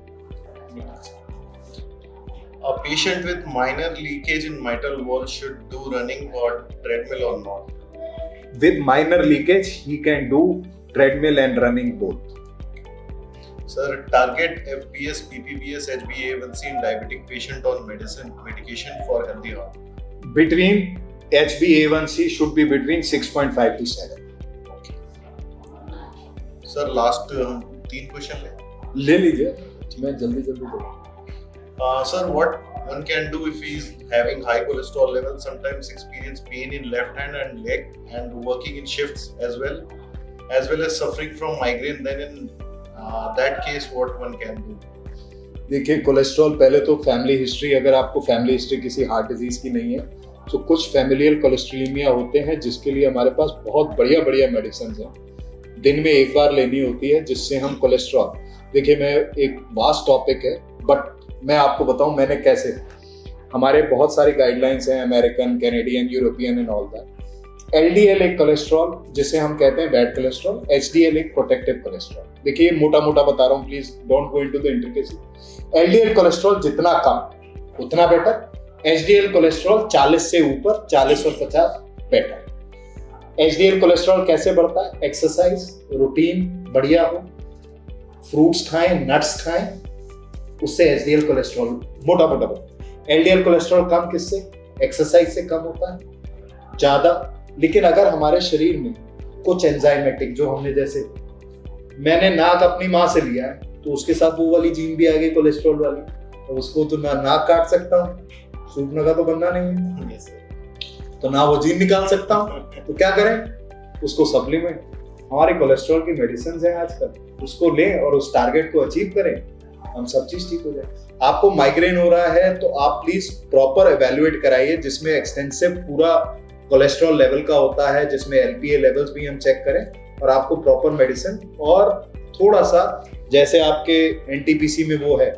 A patient with minor leakage in mitral valve should do running or treadmill or not? With minor leakage, he can do treadmill and running both. Sir, target FPS, PPBS, HbA1c in diabetic patient on medication for healthy heart. Between HbA1c should be between 6.5 to 7. Okay. Sir, last 3 question ले लीजिए, मैं जल्दी बोलूँ। Sir, what one can do if he is having high cholesterol level, sometimes experience pain in left hand and leg and working in shifts as well as suffering from migraine, then in that case what one can do? देखिए, cholesterol पहले तो family history, अगर आपको family history किसी heart disease की नहीं है तो कुछ फैमिलियल कोलेस्ट्रोलीमिया होते हैं जिसके लिए हमारे पास बहुत बढ़िया मेडिसिन हैं, दिन में एक बार लेनी होती है जिससे हम कोलेस्ट्रॉल, देखिए मैं एक वास्ट टॉपिक है बट मैं आपको बताऊं मैंने कैसे, हमारे बहुत सारी गाइडलाइंस हैं American, Canadian, European and all that. LDL एक कोलेस्ट्रॉल जिसे हम कहते हैं बैड कोलेस्ट्रॉल, एचडीएल एक प्रोटेक्टिव कोलेस्ट्रॉल। देखिए मोटा बता रहा हूं, please don't go into the intricacy. LDL cholesterol जितना कम उतना बेटर, एचडीएल कोलेस्ट्रॉल 40 से ऊपर, 40 और 50 बेटर। एचडीएल कोलेस्ट्रॉल कैसे बढ़ता है? एक्सरसाइज रूटीन बढ़िया हो, फ्रूट्स खाएं, नट्स खाएं, उससे एचडीएल कोलेस्ट्रॉल मोटा एलडीएल कोलेस्ट्रॉल कम किससे? एक्सरसाइज से कम होता है ज्यादा। लेकिन अगर हमारे शरीर में कुछ एंजाइमेटिक, जो हमने जैसे मैंने नाक अपनी माँ से लिया है तो उसके साथ वो वाली जीन भी आ गई कोलेस्ट्रॉल वाली, तो उसको तो ना नाक काट सकता हूँ, सूखने का तो बनना नहीं है, तो ना वो जीन निकाल सकता हूँ, तो क्या करें? उसको सप्लीमेंट, हमारे कोलेस्ट्रॉल की मेडिसिन है आजकल, उसको लें और उस टारगेट को अचीव करें, हम सब चीज ठीक हो जाए। आपको माइग्रेन हो रहा है तो आप प्लीज प्रॉपर एवेल्युएट कराइए जिसमें एक्सटेंसिव पूरा कोलेस्ट्रॉल लेवल का होता है, जिसमें एलपीए लेवल्स भी हम चेक करें और आपको प्रॉपर मेडिसिन, और थोड़ा सा जैसे आपके एनटीपीसी में वो है,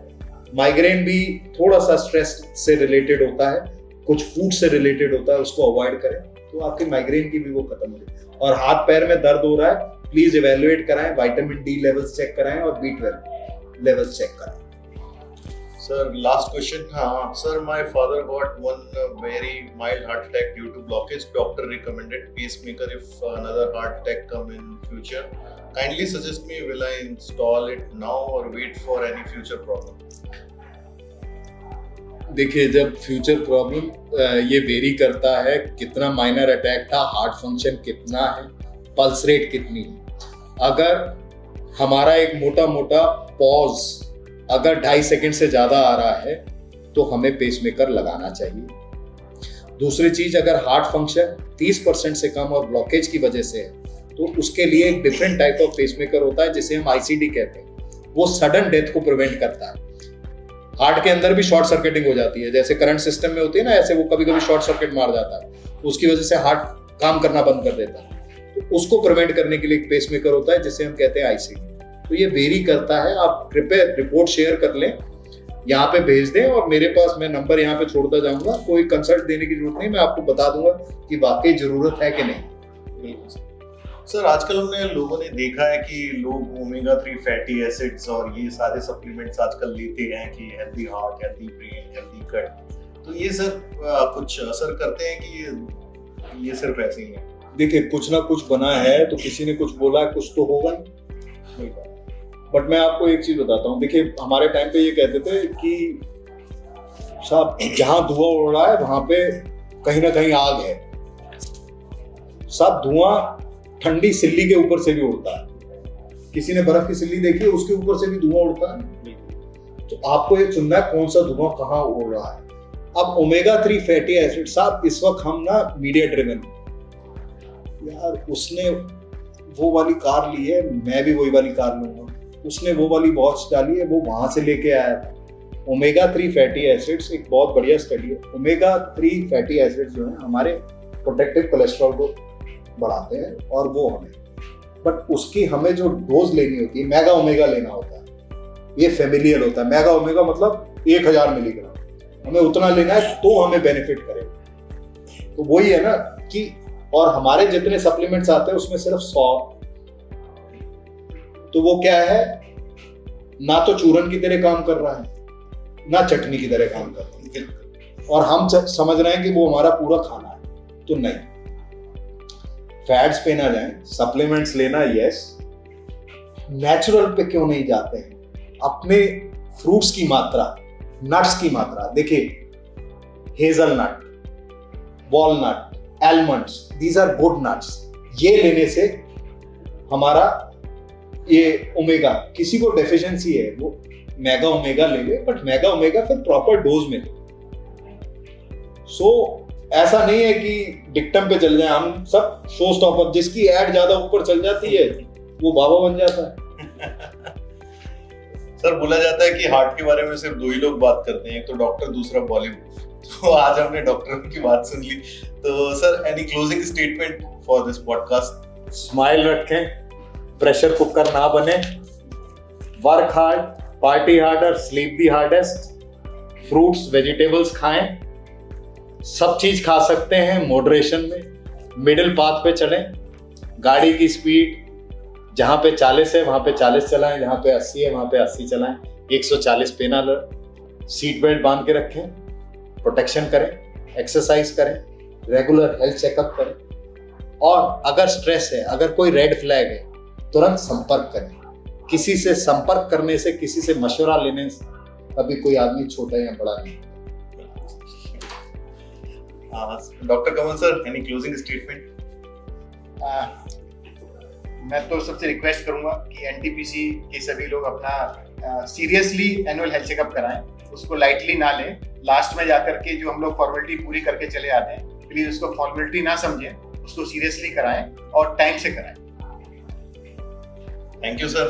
माइग्रेन भी थोड़ा सा स्ट्रेस से रिलेटेड होता है, कुछ फूड से रिलेटेड होता है, उसको अवॉइड करें तो आपकी माइग्रेन की भी वो खत्म हो जाए। और हाथ पैर में दर्द हो रहा है, प्लीज एवेल्युएट कराएं, विटामिन डी लेवल्स चेक कराएं और B12 लेवल्स चेक कराएं। Sir, last question. Sir, my father got one very mild heart attack due to blockage. Doctor recommended pacemaker if another heart attack come in future. Kindly suggest me, will I install it now or wait for any future problem? देखिए, जब future problem ये very करता है, कितना minor attack था, heart function कितना है, pulse rate कितनी है। अगर हमारा एक मोटा पॉज अगर 2.5 सेकंड से ज्यादा आ रहा है तो हमें पेसमेकर लगाना चाहिए। दूसरी चीज, अगर हार्ट फंक्शन 30% से कम और ब्लॉकेज की वजह से है तो उसके लिए एक डिफरेंट टाइप ऑफ पेसमेकर होता है जिसे हम आईसीडी कहते हैं, वो सडन डेथ को प्रिवेंट करता है। हार्ट के अंदर भी शॉर्ट सर्किटिंग हो जाती है, जैसे करंट सिस्टम में होती है ना, ऐसे वो कभी शॉर्ट सर्किट मार जाता है, उसकी वजह से हार्ट काम करना बंद कर देता है, तो उसको प्रिवेंट करने के लिए एक पेसमेकर होता है जिसे हम कहते हैं आईसीडी। तो ये वेरी करता है, आप कृपया रिपोर्ट शेयर कर लें, यहाँ पे भेज दें और मेरे पास मैं नंबर यहाँ पे छोड़ता जाऊंगा, कोई कंसल्ट देने की जरूरत नहीं, मैं आपको बता दूंगा कि वाकई जरूरत है कि नहीं। सर, आजकल हमने लोगों ने देखा है कि लोग ओमेगा 3 फैटी एसिड्स और ये सारे सप्लीमेंट्स आजकल लेते हैं कि healthy heart, healthy brain, healthy gut, तो ये सर कुछ असर करते हैं कि ये सिर्फ ऐसे ही है? देखिए, कुछ ना कुछ बना है तो किसी ने कुछ बोला है, कुछ तो होगा नहीं। बट मैं आपको एक चीज बताता हूँ, देखिए हमारे टाइम पे ये कहते थे कि साहब जहां धुआं उड़ रहा है वहां पे कहीं ना कहीं आग है। साहब धुआं ठंडी सिल्ली के ऊपर से भी उड़ता है, किसी ने बर्फ की सिल्ली देखी है, उसके ऊपर से भी धुआं उड़ता है। तो आपको ये चुनना है कौन सा धुआं कहाँ उड़ रहा है। अब ओमेगा 3 फैटी एसिड, साहब इस वक्त हम ना मीडिया ड्रिवन, यार उसने वो वाली कार ली है, मैं भी वही वाली कार लूंगा, उसने वो वाली वॉच डाली है, वो वहां से लेके आया था। ओमेगा 3 फैटी एसिड्स एक बहुत बढ़िया स्टडी है। ओमेगा 3 फैटी एसिड्स जो है हमारे प्रोटेक्टिव कोलेस्ट्रॉल को बढ़ाते हैं और वो हमें, बट उसकी हमें जो डोज लेनी होती है, मेगा ओमेगा लेना होता है, ये फेमिलियल होता है। मेगा ओमेगा मतलब 1000 मिलीग्राम, हमें उतना लेना है तो हमें बेनिफिट करेगा। तो वही है ना कि, और हमारे जितने सप्लीमेंट्स आते हैं उसमें सिर्फ 100, तो वो क्या है, ना तो चूरन की तरह काम कर रहा है, ना चटनी की तरह काम कर रहा है, और हम समझ रहे हैं कि वो हमारा पूरा खाना है। तो नहीं, फैट्स पे ना जाएं, सप्लीमेंट्स लेना यस, नेचुरल पे क्यों नहीं जाते हैं? अपने फ्रूट्स की मात्रा, नट्स की मात्रा देखिए, hazelnut, walnut, almonds, these are good nuts. ये लेने से हमारा ये ओमेगा, किसी को डेफिशिएंसी है वो मेगा ओमेगा ले ले, बट मेगा ओमेगा फिर प्रॉपर डोज में ले। ऐसा नहीं है कि डिक्टम पे चल जाए हम सब, शो स्टॉपर, जिसकी एड ज्यादा ऊपर चल जाती है वो बाबा बन जाता है। सर, बोला जाता है कि हार्ट के बारे में सिर्फ 2 ही लोग बात करते हैं, एक तो डॉक्टर, दूसरा बॉलीवुड। तो आज हमने डॉक्टर की बात सुन ली। तो sir, any closing statement for this podcast? Smile रखें, प्रेशर कुकर ना बने, work hard, party harder, sleep the hardest, fruits vegetables खाएं, सब चीज खा सकते हैं मॉडरेशन में, मिडिल पाथ पे चलें, गाड़ी की स्पीड जहां पे 40 है वहां पे 40 चलाएं, जहां पे 80 है वहां पे 80 चलाएं, 140 पे ना लड़ें, सीट बेल्ट बांध के रखें, प्रोटेक्शन करें, एक्सरसाइज करें, रेगुलर हेल्थ चेकअप करें, और अगर स्ट्रेस है, अगर कोई रेड फ्लैग है, तुरंत संपर्क करें। किसी से संपर्क करने से, किसी से मशवरा लेने से कभी कोई आदमी छोटा या बड़ा नहीं। डॉक्टर कमल सर, एनी क्लोजिंग स्टेटमेंट? मैं तो सबसे रिक्वेस्ट करूंगा कि एनटीपीसी के सभी लोग अपना सीरियसली एनुअल हेल्थ चेकअप कराएं, उसको लाइटली ना लें। लास्ट में जाकर के जो हम लोग फॉर्मेलिटी पूरी करके चले आते हैं, प्लीज उसको फॉर्मेलिटी ना समझें, उसको सीरियसली कराएं और टाइम से कराएं। Thank you sir.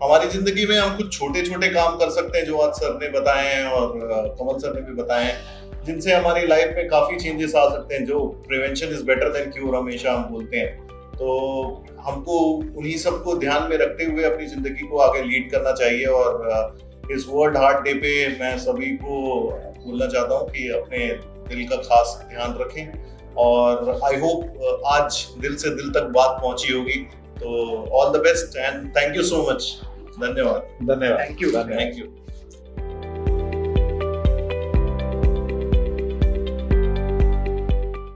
हमारी जिंदगी में हम कुछ छोटे छोटे काम कर सकते हैं जो आज सर ने बताए हैं और कमल सर ने भी बताए हैं, जिनसे हमारी लाइफ में काफी चेंजेस आ सकते हैं। जो prevention is better than cure हमेशा हम बोलते हैं, तो हमको उन्हीं सबको ध्यान में रखते हुए अपनी जिंदगी को आगे लीड करना चाहिए। और इस वर्ल्ड हार्ट डे पे मैं सभी को बोलना चाहता हूँ कि अपने दिल का खास ध्यान रखें, और आई होप आज दिल से दिल तक बात पहुंची होगी। तो all the best and thank you so much. धन्यवाद। धन्यवाद। Thank you. Thank you.